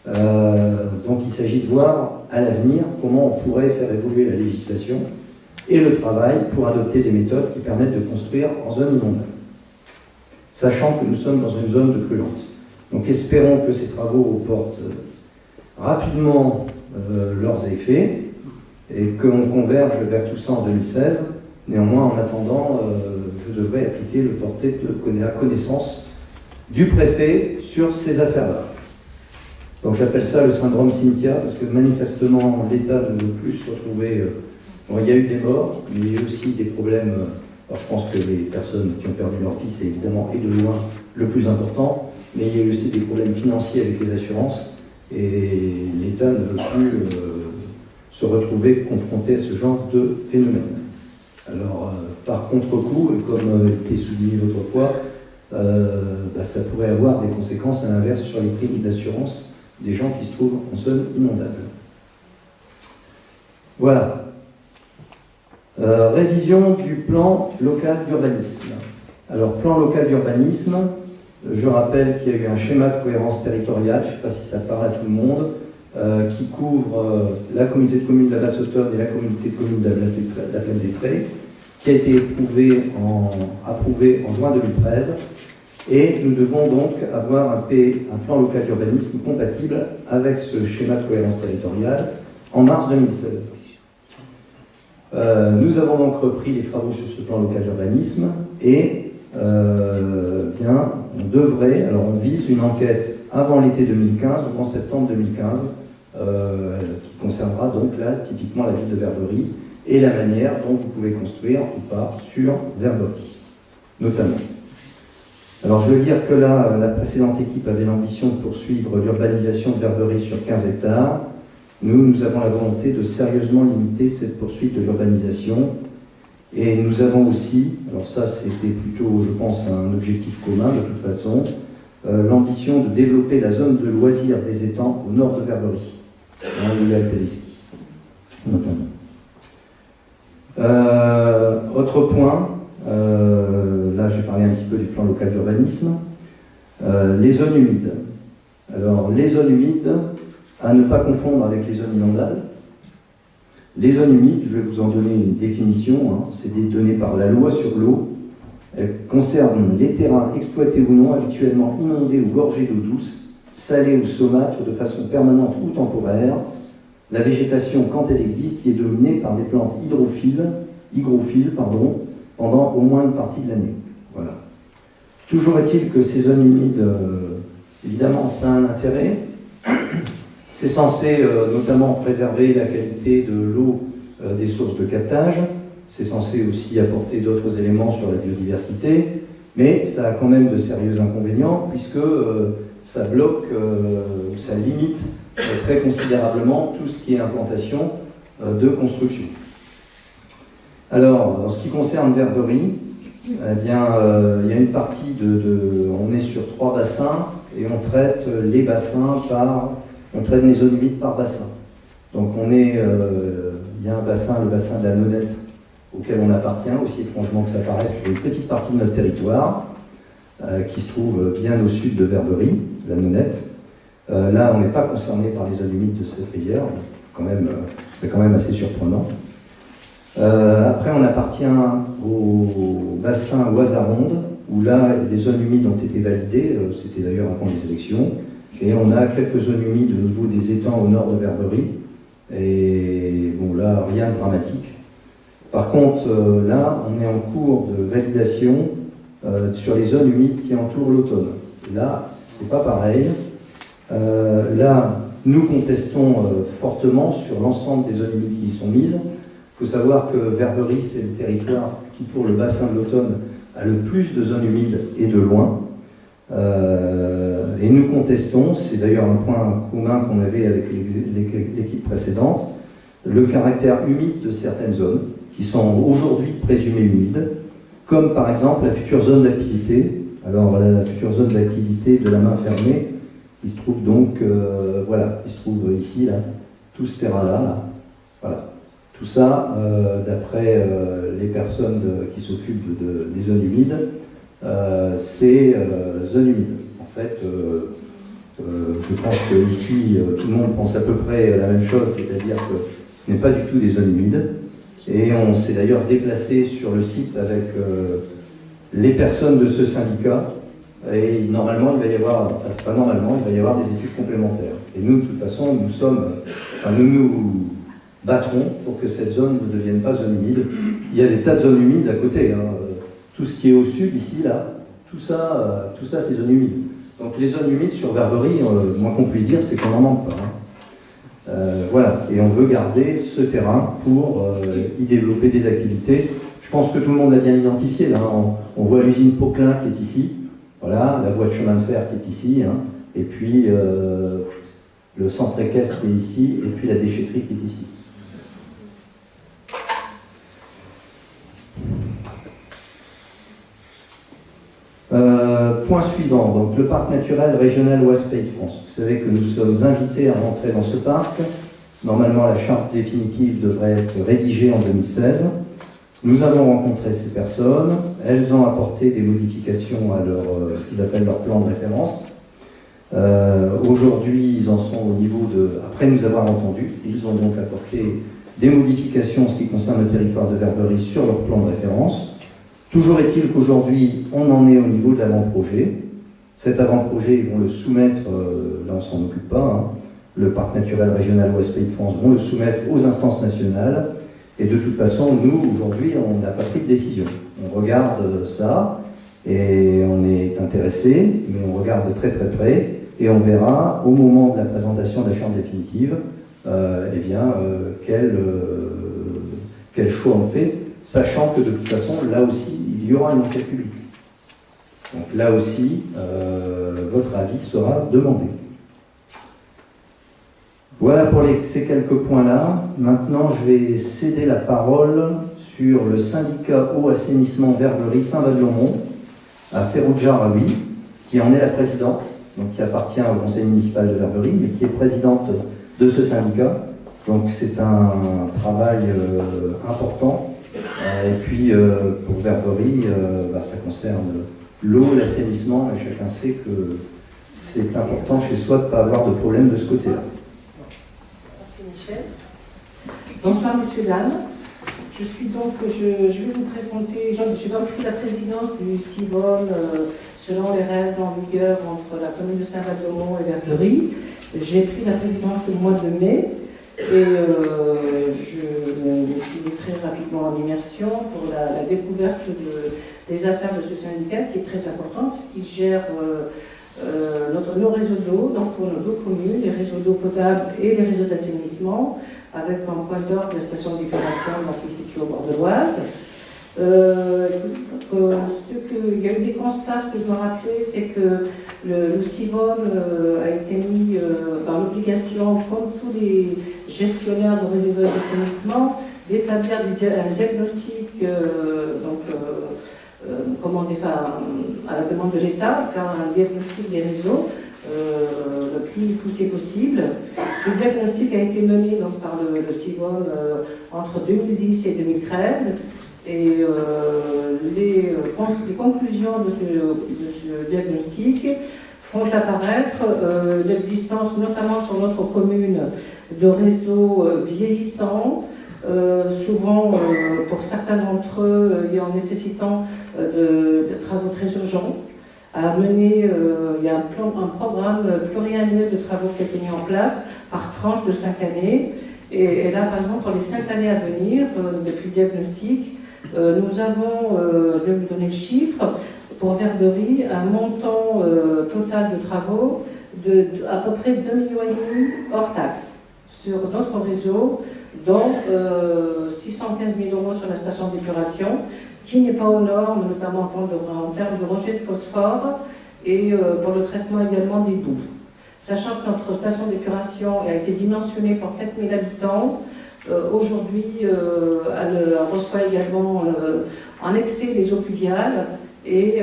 Donc il s'agit de voir à l'avenir comment on pourrait faire évoluer la législation et le travail pour adopter des méthodes qui permettent de construire en zone inondable, sachant que nous sommes dans une zone de crue lente. Donc espérons que ces travaux portent rapidement leurs effets et qu'on converge vers tout ça en 2016. Néanmoins, en attendant, je devrais appliquer le porté de la connaissance du préfet sur ces affaires-là. Donc j'appelle ça le syndrome Cynthia, parce que manifestement, l'État ne veut plus se retrouver... Bon, il y a eu des morts, mais il y a eu aussi des problèmes... Alors je pense que les personnes qui ont perdu leur vie, c'est évidemment et de loin le plus important, mais il y a eu aussi des problèmes financiers avec les assurances, et l'État ne veut plus se retrouver confronté à ce genre de phénomène. Alors, par contre-coup, comme était souligné l'autre fois, ça pourrait avoir des conséquences à l'inverse sur les primes d'assurance des gens qui se trouvent en zone inondable. Voilà. Révision du plan local d'urbanisme. Alors, plan local d'urbanisme, je rappelle qu'il y a eu un schéma de cohérence territoriale, je ne sais pas si ça parle à tout le monde, qui couvre la communauté de communes de la Basse-Autonne et la communauté de communes de la Plaine des Trés, qui a été approuvé en juin 2013. Et nous devons donc avoir un plan local d'urbanisme compatible avec ce schéma de cohérence territoriale en mars 2016. Nous avons donc repris les travaux sur ce plan local d'urbanisme et on vise une enquête avant l'été 2015 ou en septembre 2015 qui concernera donc là typiquement la ville de Verberie et la manière dont vous pouvez construire ou pas sur Verberie, notamment. Alors je veux dire que là, la précédente équipe avait l'ambition de poursuivre l'urbanisation de Verberie sur 15 hectares. Nous avons la volonté de sérieusement limiter cette poursuite de l'urbanisation. Et nous avons aussi, alors ça c'était plutôt, je pense, un objectif commun de toute façon, l'ambition de développer la zone de loisirs des étangs au nord de Verberie, où il y a le téléski, notamment. Autre point, là j'ai parlé un petit peu du plan local d'urbanisme, les zones humides. Alors les zones humides, à ne pas confondre avec les zones inondables. Les zones humides, je vais vous en donner une définition, hein, c'est donné par la loi sur l'eau. Elles concernent les terrains exploités ou non, habituellement inondés ou gorgés d'eau douce, salée ou saumâtre de façon permanente ou temporaire. La végétation, quand elle existe, y est dominée par des plantes hygrophiles, pendant au moins une partie de l'année. Voilà. Toujours est-il que ces zones humides, évidemment, ça a un intérêt. C'est censé notamment préserver la qualité de l'eau des sources de captage. C'est censé aussi apporter d'autres éléments sur la biodiversité. Mais ça a quand même de sérieux inconvénients puisque ça bloque, ça limite très considérablement tout ce qui est implantation de construction. Alors, en ce qui concerne Verberie, eh bien, il y a une partie on est sur 3 bassins et on traite les bassins on traite les zones humides par bassin. Donc il y a un bassin, le bassin de la Nonette, auquel on appartient, aussi étrangement que ça paraisse, pour une petite partie de notre territoire, qui se trouve bien au sud de Verberie, la Nonette. Là, on n'est pas concerné par les zones humides de cette rivière, c'est quand même assez surprenant. Après, on appartient au bassin Oisaronde, où là, les zones humides ont été validées, c'était d'ailleurs avant les élections, et on a quelques zones humides au niveau des étangs au nord de Verberie, et bon, là, rien de dramatique. Par contre, là, on est en cours de validation sur les zones humides qui entourent l'Automne. Là, c'est pas pareil. Là, nous contestons fortement sur l'ensemble des zones humides qui y sont mises. Il faut savoir que Verberie, c'est le territoire qui, pour le bassin de l'Automne, a le plus de zones humides et de loin. Et nous contestons, c'est d'ailleurs un point commun qu'on avait avec l'équipe précédente, le caractère humide de certaines zones qui sont aujourd'hui présumées humides, comme par exemple la future zone d'activité. Alors la future zone d'activité de la main fermée, qui se trouve donc, qui se trouve ici, là, tout ce terrain-là, là. Voilà. Tout ça, d'après les personnes qui s'occupent des zones humides, c'est zones humides. En fait, je pense qu'ici, tout le monde pense à peu près la même chose, c'est-à-dire que ce n'est pas du tout des zones humides. Et on s'est d'ailleurs déplacé sur le site avec les personnes de ce syndicat. Et normalement, il va y avoir, enfin c'est pas normalement, il va y avoir des études complémentaires. Et nous, de toute façon, nous nous battrons pour que cette zone ne devienne pas zone humide. Il y a des tas de zones humides à côté. Hein. Tout ce qui est au sud, ici, là, tout ça c'est zone humide. Donc les zones humides sur Verberie, moins qu'on puisse dire, c'est qu'on n'en manque pas. Hein. Voilà, et on veut garder ce terrain pour y développer des activités. Je pense que tout le monde l'a bien identifié. Là, on voit l'usine Poquelin qui est ici. Voilà, la voie de chemin de fer qui est ici, hein, et puis le centre équestre qui est ici, et puis la déchetterie qui est ici. Point suivant, donc le parc naturel régional Ouest Pays de France. Vous savez que nous sommes invités à rentrer dans ce parc. Normalement, la charte définitive devrait être rédigée en 2016. Nous avons rencontré ces personnes, elles ont apporté des modifications à ce qu'ils appellent leur plan de référence. Aujourd'hui, ils en sont au niveau après nous avoir entendus, ils ont donc apporté des modifications en ce qui concerne le territoire de Verberie sur leur plan de référence. Toujours est-il qu'aujourd'hui, on en est au niveau de l'avant-projet. Cet avant-projet, ils vont le soumettre, là on ne s'en occupe pas, hein, le parc naturel régional Ouest Pays de France vont le soumettre aux instances nationales. Et de toute façon, nous, aujourd'hui, on n'a pas pris de décision. On regarde ça, et on est intéressé, mais on regarde de très très près, et on verra, au moment de la présentation de la charte définitive, quel choix on fait, sachant que de toute façon, là aussi, il y aura une enquête publique. Donc là aussi, votre avis sera demandé. Voilà pour ces quelques points-là. Maintenant, je vais céder la parole sur le syndicat eau assainissement Verberie Saint-Vadiourmont à Ferrugia Raoui, qui en est la présidente, donc qui appartient au conseil municipal de Verberie, mais qui est présidente de ce syndicat. Donc c'est un travail important. Et puis pour Verberie, ça concerne l'eau, l'assainissement, et chacun sait que c'est important chez soi de ne pas avoir de problème de ce côté-là. Michel. Bonsoir, messieurs, dames. Je vais vous présenter, j'ai donc pris la présidence du CIVOM selon les règles en vigueur entre la commune de Saint-Val-de-Mont et Verderie. J'ai pris la présidence au mois de mai et je me suis mis très rapidement en immersion pour la découverte des affaires de ce syndicat qui est très important puisqu'il gère nos réseaux d'eau, donc pour nos deux communes, les réseaux d'eau potable et les réseaux d'assainissement, avec en point d'ordre la station d'épuration qui est située au bord de l'Oise. Il y a eu des constats, ce que je me rappelais, c'est que le CIVOM a été mis dans l'obligation, comme tous les gestionnaires de réseaux d'assainissement, d'établir un diagnostic à la demande de l'État, faire un diagnostic des réseaux le plus poussé possible. Ce diagnostic a été mené donc, par le CIVOM entre 2010 et 2013 et les conclusions de ce diagnostic font apparaître l'existence, notamment sur notre commune, de réseaux vieillissants, souvent pour certains d'entre eux en nécessitant de travaux très urgents. À mener, il y a un programme pluriannuel de travaux qui a été mis en place par tranche de 5 années. Et là, par exemple, pour les 5 années à venir, depuis le diagnostic, nous avons, je vais vous donner le chiffre, pour Verderie, un montant total de travaux de à peu près 2,5 millions hors taxes sur notre réseau, dont 615 000 € sur la station d'épuration, qui n'est pas aux normes, notamment en termes de rejet de phosphore et pour le traitement également des boues. Sachant que notre station d'épuration a été dimensionnée pour 4 000 habitants, aujourd'hui elle reçoit également en excès les eaux pluviales et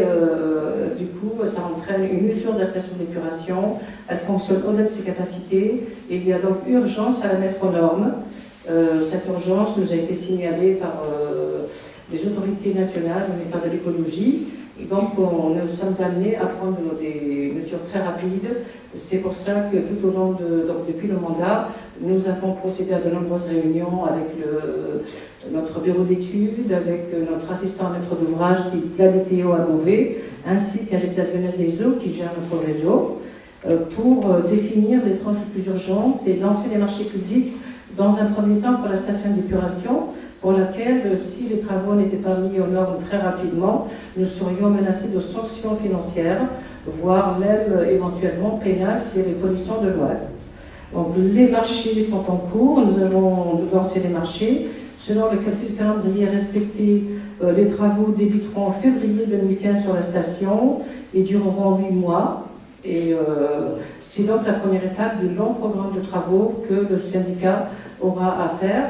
du coup ça entraîne une usure de la station d'épuration, elle fonctionne au-delà de ses capacités et il y a donc urgence à la mettre aux normes. Cette urgence nous a été signalée par les autorités nationales, le ministère de l'écologie. Et donc, nous sommes amenés à prendre des mesures très rapides. C'est pour ça que tout au long depuis le mandat, nous avons procédé à de nombreuses réunions avec notre bureau d'études, avec notre assistant maître d'ouvrage qui est la DTO à Beauvais, ainsi qu'avec la Lionel des Eaux qui gère notre réseau, pour définir les tranches les plus urgentes et lancer les marchés publics dans un premier temps pour la station d'épuration, pour laquelle, si les travaux n'étaient pas mis aux normes très rapidement, nous serions menacés de sanctions financières, voire même éventuellement pénales si les pollutions de l'Oise. Donc les marchés sont en cours, nous allons lancer les marchés. Selon le calendrier respecté, les travaux débuteront en février 2015 sur la station et dureront 8 mois. Et c'est donc la première étape du long programme de travaux que le syndicat aura à faire.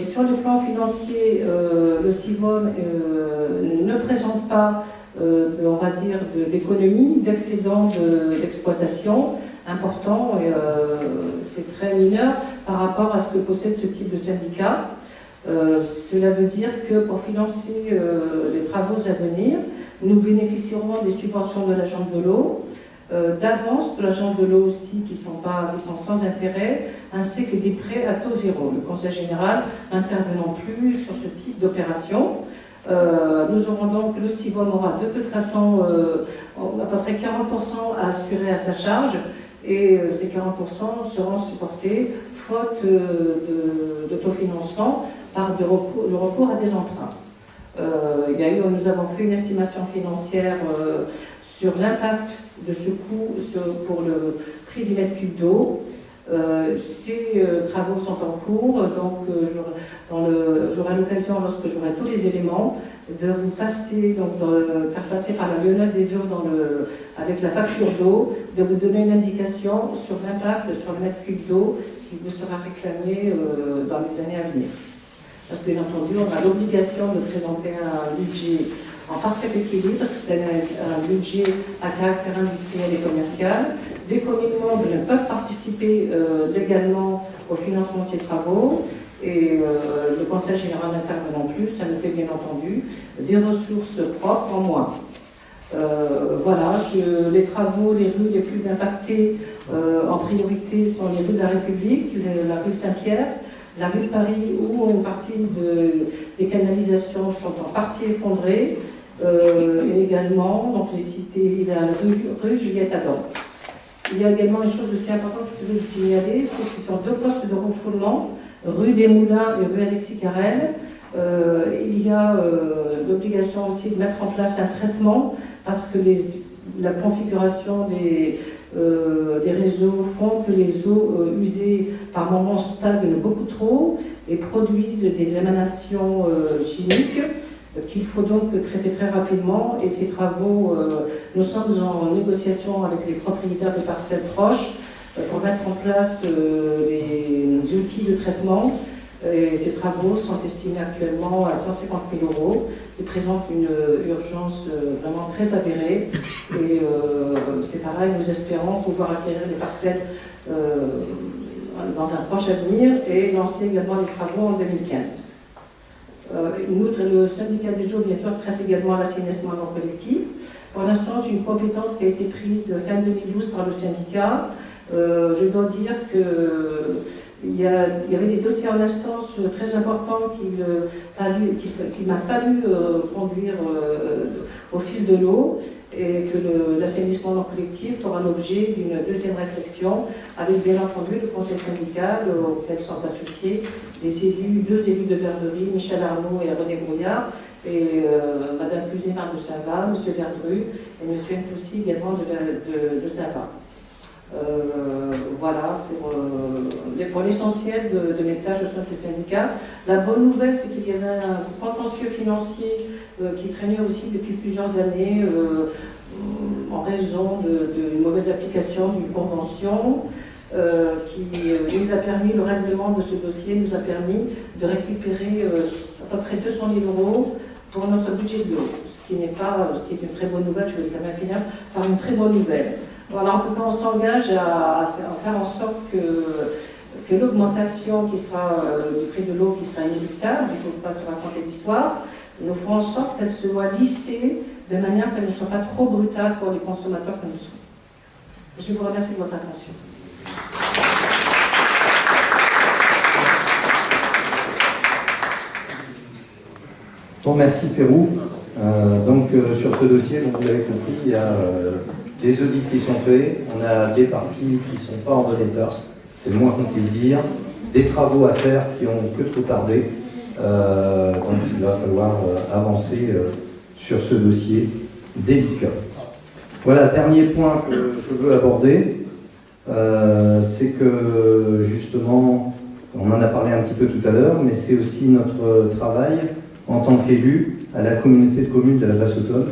Sur le plan financier, le CIVOM ne présente pas, on va dire, d'économie, d'excédent d'exploitation important, et c'est très mineur par rapport à ce que possède ce type de syndicat. Cela veut dire que pour financer les travaux à venir, nous bénéficierons des subventions de l'agence de l'eau, d'avance de l'agence de l'eau aussi qui sont sans intérêt, ainsi que des prêts à taux zéro. Le Conseil général n'intervenant plus sur ce type d'opération. Nous aurons donc, le CIVOM aura de toute façon à peu près 40% à assurer à sa charge, et ces 40% seront supportés, faute d'autofinancement, par le recours à des emprunts. Nous avons fait une estimation financière sur l'impact de ce coût pour le prix du mètre cube d'eau. Ces travaux sont en cours, donc j'aurai l'occasion, lorsque j'aurai tous les éléments, de vous passer, faire passer par la Lionel des Eaux avec la facture d'eau, de vous donner une indication sur l'impact sur le mètre cube d'eau qui vous sera réclamé dans les années à venir. Parce que, bien entendu, on a l'obligation de présenter un budget en parfait équilibre, parce que c'est un budget à caractère industriel et commercial. Les communes membres ne peuvent participer légalement au financement de ces travaux, et le Conseil général n'intervenant plus, ça nous fait bien entendu des ressources propres en moins. Voilà, les travaux, les rues les plus impactées en priorité sont les rues de la République, la rue Saint-Pierre, la rue de Paris, où une partie des canalisations sont en partie effondrées, et également donc les cités, la rue Juliette Adam. Il y a également une chose aussi importante que je veux vous signaler, c'est qu'ils sont 2 postes de refoulement, rue des Moulins et rue Alexis Carrel. Il y a l'obligation aussi de mettre en place un traitement parce que la configuration des réseaux font que les eaux usées par moments stagnent beaucoup trop et produisent des émanations chimiques qu'il faut donc traiter très rapidement. Et ces travaux, nous sommes en négociation avec les propriétaires de parcelles proches pour mettre en place les outils de traitement. Et ces travaux sont estimés actuellement à 150 000 €. Ils présentent une urgence vraiment très avérée. Et c'est pareil, nous espérons pouvoir acquérir les parcelles dans un proche avenir et lancer également les travaux en 2015. Outre le syndicat des eaux, bien sûr, traite également l'assainissement non collectif. Pour l'instant, c'est une compétence qui a été prise fin 2012 par le syndicat. Je dois dire qu'il y avait des dossiers en instance très importants qu'il m'a fallu conduire au fil de l'eau et que l'assainissement non collectif fera l'objet d'une deuxième réflexion avec bien entendu le conseil syndical auquel sont associés deux élus de Verderie, Michel Arnaud et René Brouillard, et Madame Cluzet-Marc de Saint-Va, M. Verdru et M. Ntoussi également de Saint-Va. Voilà pour l'essentiel de mes tâches au sein des syndicats. La bonne nouvelle, c'est qu'il y avait un contentieux financier qui traînait aussi depuis plusieurs années en raison d'une mauvaise application d'une convention qui nous a permis, le règlement de ce dossier nous a permis de récupérer à peu près 200 000 € pour notre budget de l'eau, ce qui est une très bonne nouvelle. Je vais quand même finir par une très bonne nouvelle. Voilà, en tout cas, on s'engage à faire en sorte que l'augmentation qui sera du prix de l'eau qui sera inéluctable, il ne faut pas se raconter l'histoire, nous ferons en sorte qu'elle se voit lissée de manière qu'elle ne soit pas trop brutale pour les consommateurs que nous sommes. Je vous remercie de votre attention. Bon, merci Pérou. Sur ce dossier, donc, vous l'avez compris, il y a des audits qui sont faits, on a des parties qui ne sont pas en bon état, c'est le moins qu'on puisse dire, des travaux à faire qui ont que trop tardé, donc il va falloir avancer sur ce dossier délicat. Voilà, dernier point que je veux aborder, c'est que justement, on en a parlé un petit peu tout à l'heure, mais c'est aussi notre travail en tant qu'élu à la communauté de communes de la Basse-Autonne.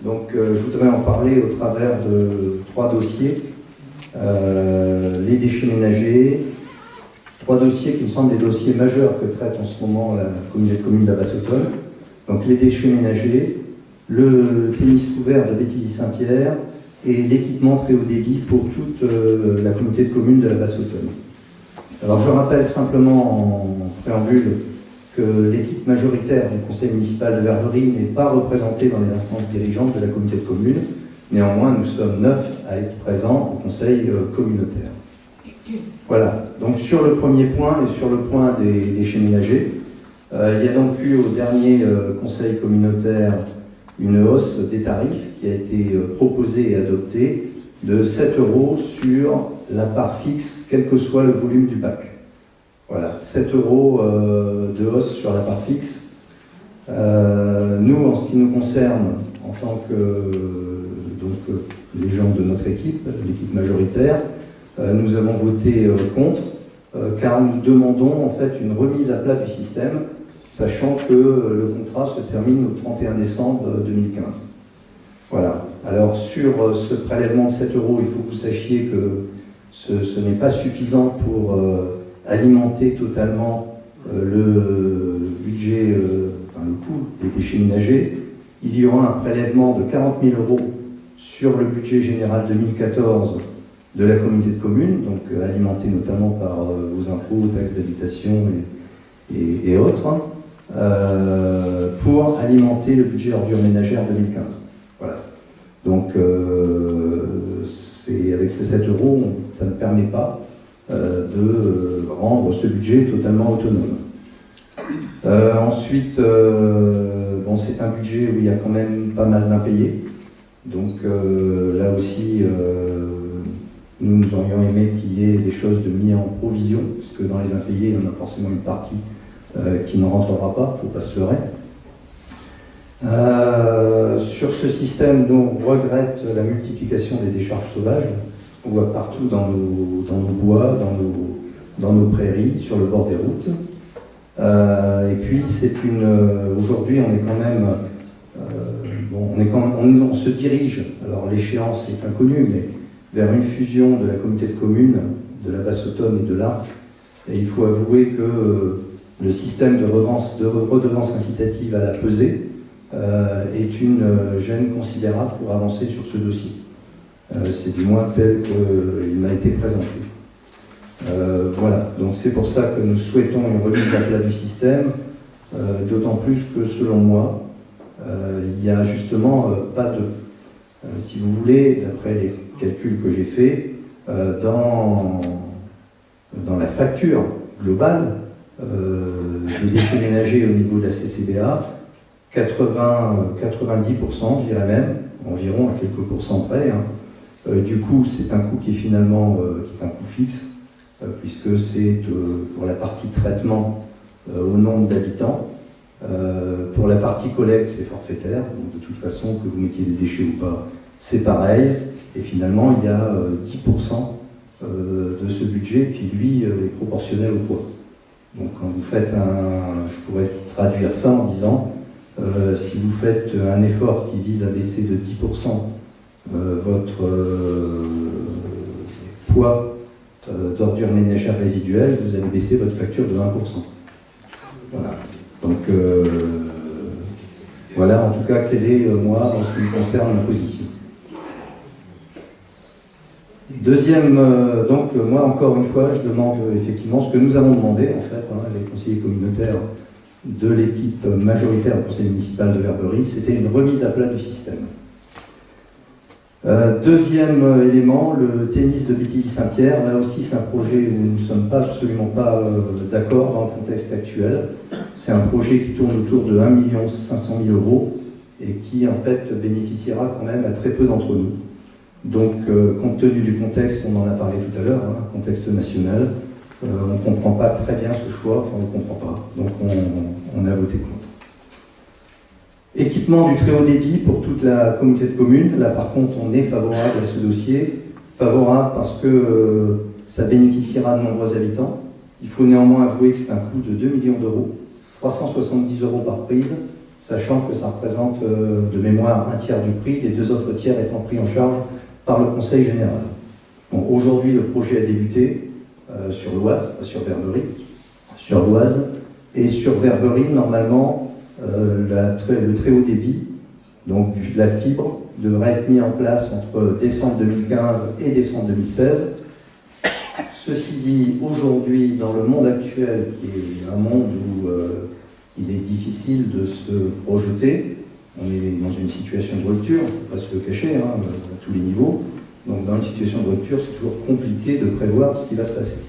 Donc je voudrais en parler au travers de 3 dossiers. Les déchets ménagers, 3 dossiers qui me semblent des dossiers majeurs que traite en ce moment la communauté de communes de la Basse-Autonne. Donc les déchets ménagers, le tennis couvert de Béthisy-Saint-Pierre et l'équipement très haut débit pour toute la communauté de communes de la Basse-Autonne. Alors je rappelle simplement en préambule que l'équipe majoritaire du conseil municipal de Verderie n'est pas représentée dans les instances dirigeantes de la communauté de communes. Néanmoins, nous sommes 9 à être présents au conseil communautaire. Voilà, donc sur le premier point et sur le point des déchets ménagers, il y a donc eu au dernier conseil communautaire une hausse des tarifs qui a été proposée et adoptée de 7 € sur la part fixe, quel que soit le volume du bac. Voilà, 7 € de hausse sur la part fixe. Nous, en ce qui nous concerne, en tant que les gens de notre équipe, l'équipe majoritaire, nous avons voté contre, car nous demandons en fait une remise à plat du système, sachant que le contrat se termine au 31 décembre 2015. Voilà. Alors sur ce prélèvement de 7 €, il faut que vous sachiez que ce n'est pas suffisant pour alimenter totalement le budget, le coût des déchets ménagers. Il y aura un prélèvement de 40 000 € sur le budget général 2014 de la communauté de communes, donc alimenté notamment par vos impôts, taxes d'habitation et autres, pour alimenter le budget ordures ménagères 2015. Voilà. Donc avec ces 7 euros, ça ne permet pas de rendre ce budget totalement autonome. Ensuite, c'est un budget où il y a quand même pas mal d'impayés. Donc là aussi, nous aurions aimé qu'il y ait des choses de mis en provision, parce que dans les impayés, on a forcément une partie qui ne rentrera pas, il ne faut pas se leurrer. Sur ce système, nous on regrette la multiplication des décharges sauvages. On voit partout dans nos bois, dans nos prairies, sur le bord des routes. Et puis aujourd'hui, on est quand même, on se dirige. Alors l'échéance est inconnue, mais vers une fusion de la communauté de communes, de la Basse-Autonne et de l'Arc. Et il faut avouer que le système de redevance incitative à la pesée est une gêne considérable pour avancer sur ce dossier. C'est du moins tel qu'il m'a été présenté. Voilà, donc c'est pour ça que nous souhaitons une remise à plat du système, d'autant plus que selon moi, il n'y a justement pas de... si vous voulez, d'après les calculs que j'ai faits, dans la facture globale des déchets ménagers au niveau de la CCBA, 90%, je dirais même, environ à quelques pourcents près, du coup, c'est un coût qui est finalement qui est un coût fixe, puisque c'est pour la partie traitement au nombre d'habitants. Pour la partie collecte, c'est forfaitaire, donc de toute façon, que vous mettiez des déchets ou pas, c'est pareil. Et finalement, il y a 10% de ce budget qui, lui, est proportionnel au poids. Donc quand vous faites je pourrais traduire ça en disant, si vous faites un effort qui vise à baisser de 10% votre poids d'ordures ménagères résiduelles, vous allez baisser votre facture de 1%. Voilà. Donc voilà en tout cas quelle est, moi, en ce qui me concerne, ma position. Deuxième, donc moi encore une fois, je demande effectivement ce que nous avons demandé en fait, les conseillers communautaires de l'équipe majoritaire au conseil municipal de Verberie, c'était une remise à plat du système. Deuxième élément, le tennis de Béthisy-Saint-Pierre. Là aussi, c'est un projet où nous ne sommes absolument pas d'accord dans le contexte actuel. C'est un projet qui tourne autour de 1 500 000 € et qui, en fait, bénéficiera quand même à très peu d'entre nous. Donc, compte tenu du contexte, on en a parlé tout à l'heure, contexte national, on ne comprend pas très bien ce choix, enfin, on ne comprend pas. Donc, on a voté contre. Équipement du très haut débit pour toute la communauté de communes. Là, par contre, on est favorable à ce dossier. Favorable parce que ça bénéficiera de nombreux habitants. Il faut néanmoins avouer que c'est un coût de 2 millions d'euros, 370 € par prise, sachant que ça représente de mémoire un tiers du prix, les 2 autres tiers étant pris en charge par le Conseil général. Bon, aujourd'hui, le projet a débuté sur l'Oise, pas sur Verberie, sur l'Oise. Et sur Verberie, normalement, le très haut débit, donc de la fibre, devrait être mis en place entre décembre 2015 et décembre 2016. Ceci dit, aujourd'hui, dans le monde actuel, qui est un monde où il est difficile de se projeter, on est dans une situation de rupture, on ne peut pas se le cacher, à tous les niveaux. Donc dans une situation de rupture, c'est toujours compliqué de prévoir ce qui va se passer.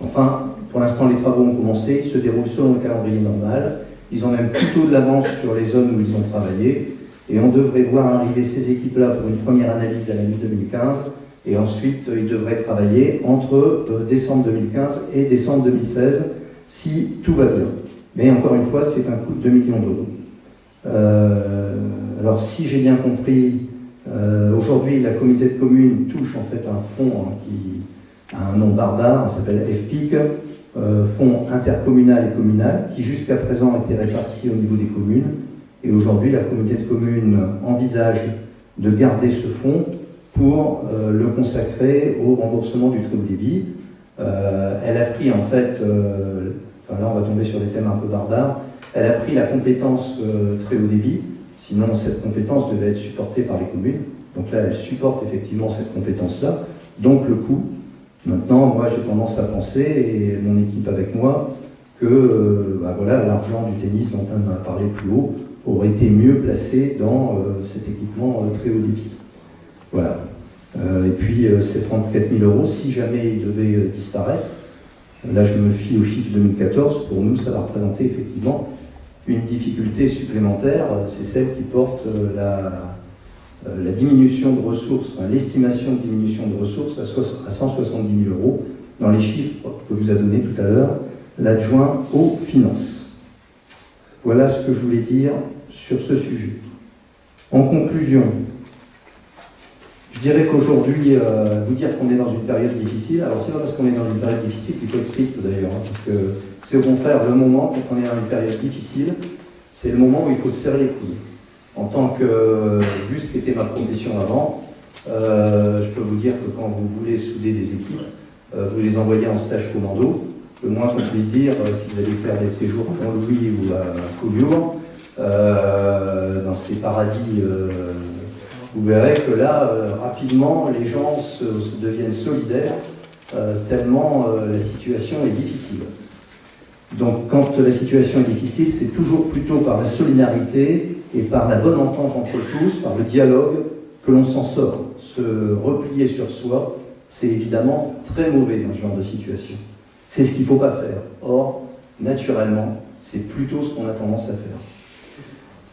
Enfin, pour l'instant, les travaux ont commencé, ils se déroulent selon le calendrier normal. Ils ont même plutôt de l'avance sur les zones où ils ont travaillé. Et on devrait voir arriver ces équipes-là pour une première analyse à la mi-2015. Et ensuite, ils devraient travailler entre décembre 2015 et décembre 2016, si tout va bien. Mais encore une fois, c'est un coût de 2 millions d'euros. Alors, si j'ai bien compris, aujourd'hui, la communauté de communes touche en fait un fonds qui a un nom barbare, ça s'appelle FPIC, fonds intercommunal et communal, qui jusqu'à présent était réparti au niveau des communes. Et aujourd'hui, la communauté de communes envisage de garder ce fonds pour le consacrer au remboursement du très haut débit. Elle a pris en fait, enfin là on va tomber sur des thèmes un peu barbares, elle a pris la compétence très haut débit, sinon cette compétence devait être supportée par les communes. Donc là, elle supporte effectivement cette compétence-là, donc le coût. Maintenant, moi j'ai tendance à penser, et mon équipe avec moi, que voilà, l'argent du tennis dont on a parlé plus haut aurait été mieux placé dans cet équipement très haut débit. Voilà. Et puis ces 34 000 euros, si jamais ils devaient disparaître, là je me fie au chiffre 2014, pour nous ça va représenter effectivement une difficulté supplémentaire, c'est celle qui porte la diminution de ressources, enfin, l'estimation de diminution de ressources à 170 000 euros dans les chiffres que vous a donné tout à l'heure l'adjoint aux finances. Voilà ce que je voulais dire sur ce sujet. En conclusion, je dirais qu'aujourd'hui, vous dire qu'on est dans une période difficile, alors c'est pas parce qu'on est dans une période difficile qu'il faut être triste d'ailleurs, hein, parce que c'est au contraire le moment, quand on est dans une période difficile, c'est le moment où il faut se serrer les coudes. En tant que, vu ce qu'était ma profession avant, je peux vous dire que quand vous voulez souder des équipes, vous les envoyez en stage commando. Le moins qu'on puisse dire, si vous allez faire des séjours à Pont-Louis ou à Collioure, dans ces paradis, vous verrez que là, rapidement, les gens se deviennent solidaires, tellement la situation est difficile. Donc quand la situation est difficile, c'est toujours plutôt par la solidarité et par la bonne entente entre tous, par le dialogue, que l'on s'en sort. Se replier sur soi, c'est évidemment très mauvais dans ce genre de situation. C'est ce qu'il ne faut pas faire. Or, naturellement, c'est plutôt ce qu'on a tendance à faire.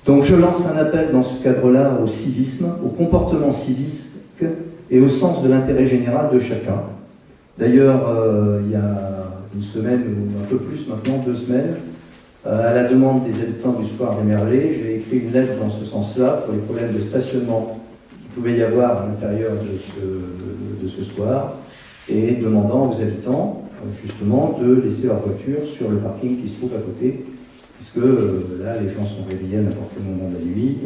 Donc je lance un appel dans ce cadre-là au civisme, au comportement civique et au sens de l'intérêt général de chacun. D'ailleurs, il y a une semaine, ou un peu plus maintenant, 2 semaines, à la demande des habitants du square des Merlets, j'ai écrit une lettre dans ce sens-là pour les problèmes de stationnement qu'il pouvait y avoir à l'intérieur de ce square, et demandant aux habitants, justement, de laisser leur voiture sur le parking qui se trouve à côté, puisque là, les gens sont réveillés à n'importe quel moment de la nuit,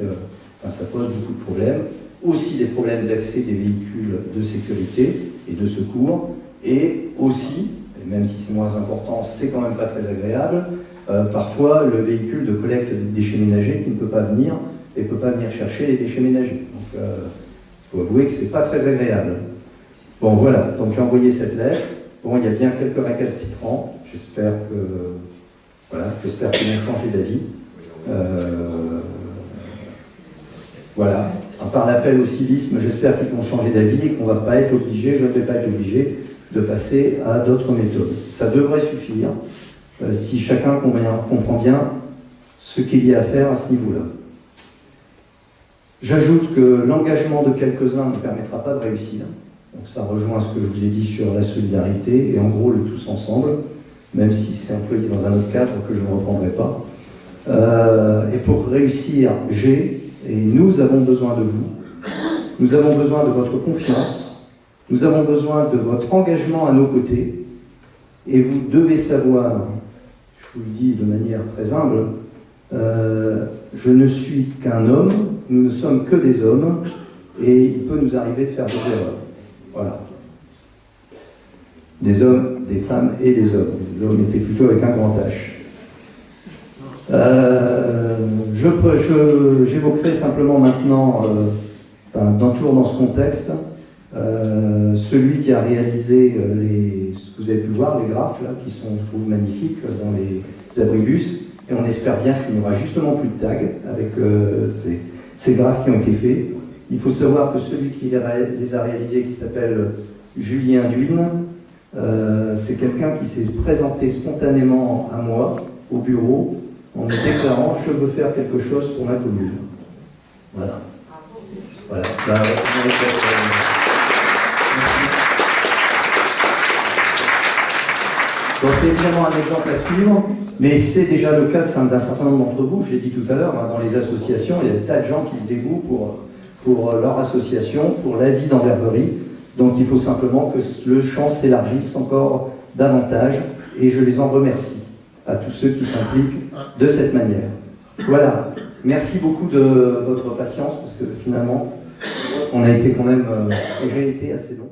ça pose beaucoup de problèmes. Aussi des problèmes d'accès des véhicules de sécurité et de secours, et aussi, même si c'est moins important, c'est quand même pas très agréable, parfois le véhicule de collecte des déchets ménagers qui ne peut pas venir, et ne peut pas venir chercher les déchets ménagers. Donc il faut avouer que c'est pas très agréable. Bon voilà, donc j'ai envoyé cette lettre. Bon, il y a bien quelques récalcitrants, j'espère qu'ils vont changer d'avis. Voilà, par l'appel au civisme, j'espère qu'ils vont changer d'avis et qu'on ne va pas être obligé, je ne vais pas être obligé de passer à d'autres méthodes. Ça devrait suffire si chacun comprend bien ce qu'il y a à faire à ce niveau-là. J'ajoute que l'engagement de quelques-uns ne permettra pas de réussir. Donc ça rejoint ce que je vous ai dit sur la solidarité et en gros le tous ensemble, même si c'est employé dans un autre cadre que je ne reprendrai pas. Et pour réussir, nous avons besoin de vous, nous avons besoin de votre confiance, nous avons besoin de votre engagement à nos côtés, et vous devez savoir, je vous le dis de manière très humble, je ne suis qu'un homme, nous ne sommes que des hommes, et il peut nous arriver de faire des erreurs. Voilà. Des hommes, des femmes et des hommes. L'homme était plutôt avec un grand H. J'évoquerai simplement maintenant, toujours dans ce contexte, celui qui a réalisé ce que vous avez pu voir, les graphes, là, qui sont, je trouve, magnifiques dans les abribus, et on espère bien qu'il n'y aura justement plus de tags avec ces graphes qui ont été faits. Il faut savoir que celui qui les a réalisés, qui s'appelle Julien Duine, c'est quelqu'un qui s'est présenté spontanément à moi, au bureau, en me déclarant « Je veux faire quelque chose pour ma commune ». Voilà. Voilà. Donc c'est évidemment un exemple à suivre, mais c'est déjà le cas d'un certain nombre d'entre vous. Je l'ai dit tout à l'heure, dans les associations, il y a des tas de gens qui se dévouent pour leur association, pour la vie d'Enverberie. Donc il faut simplement que le champ s'élargisse encore davantage, et je les en remercie, à tous ceux qui s'impliquent de cette manière. Voilà, merci beaucoup de votre patience, parce que finalement, on a été quand même, j'ai été assez long.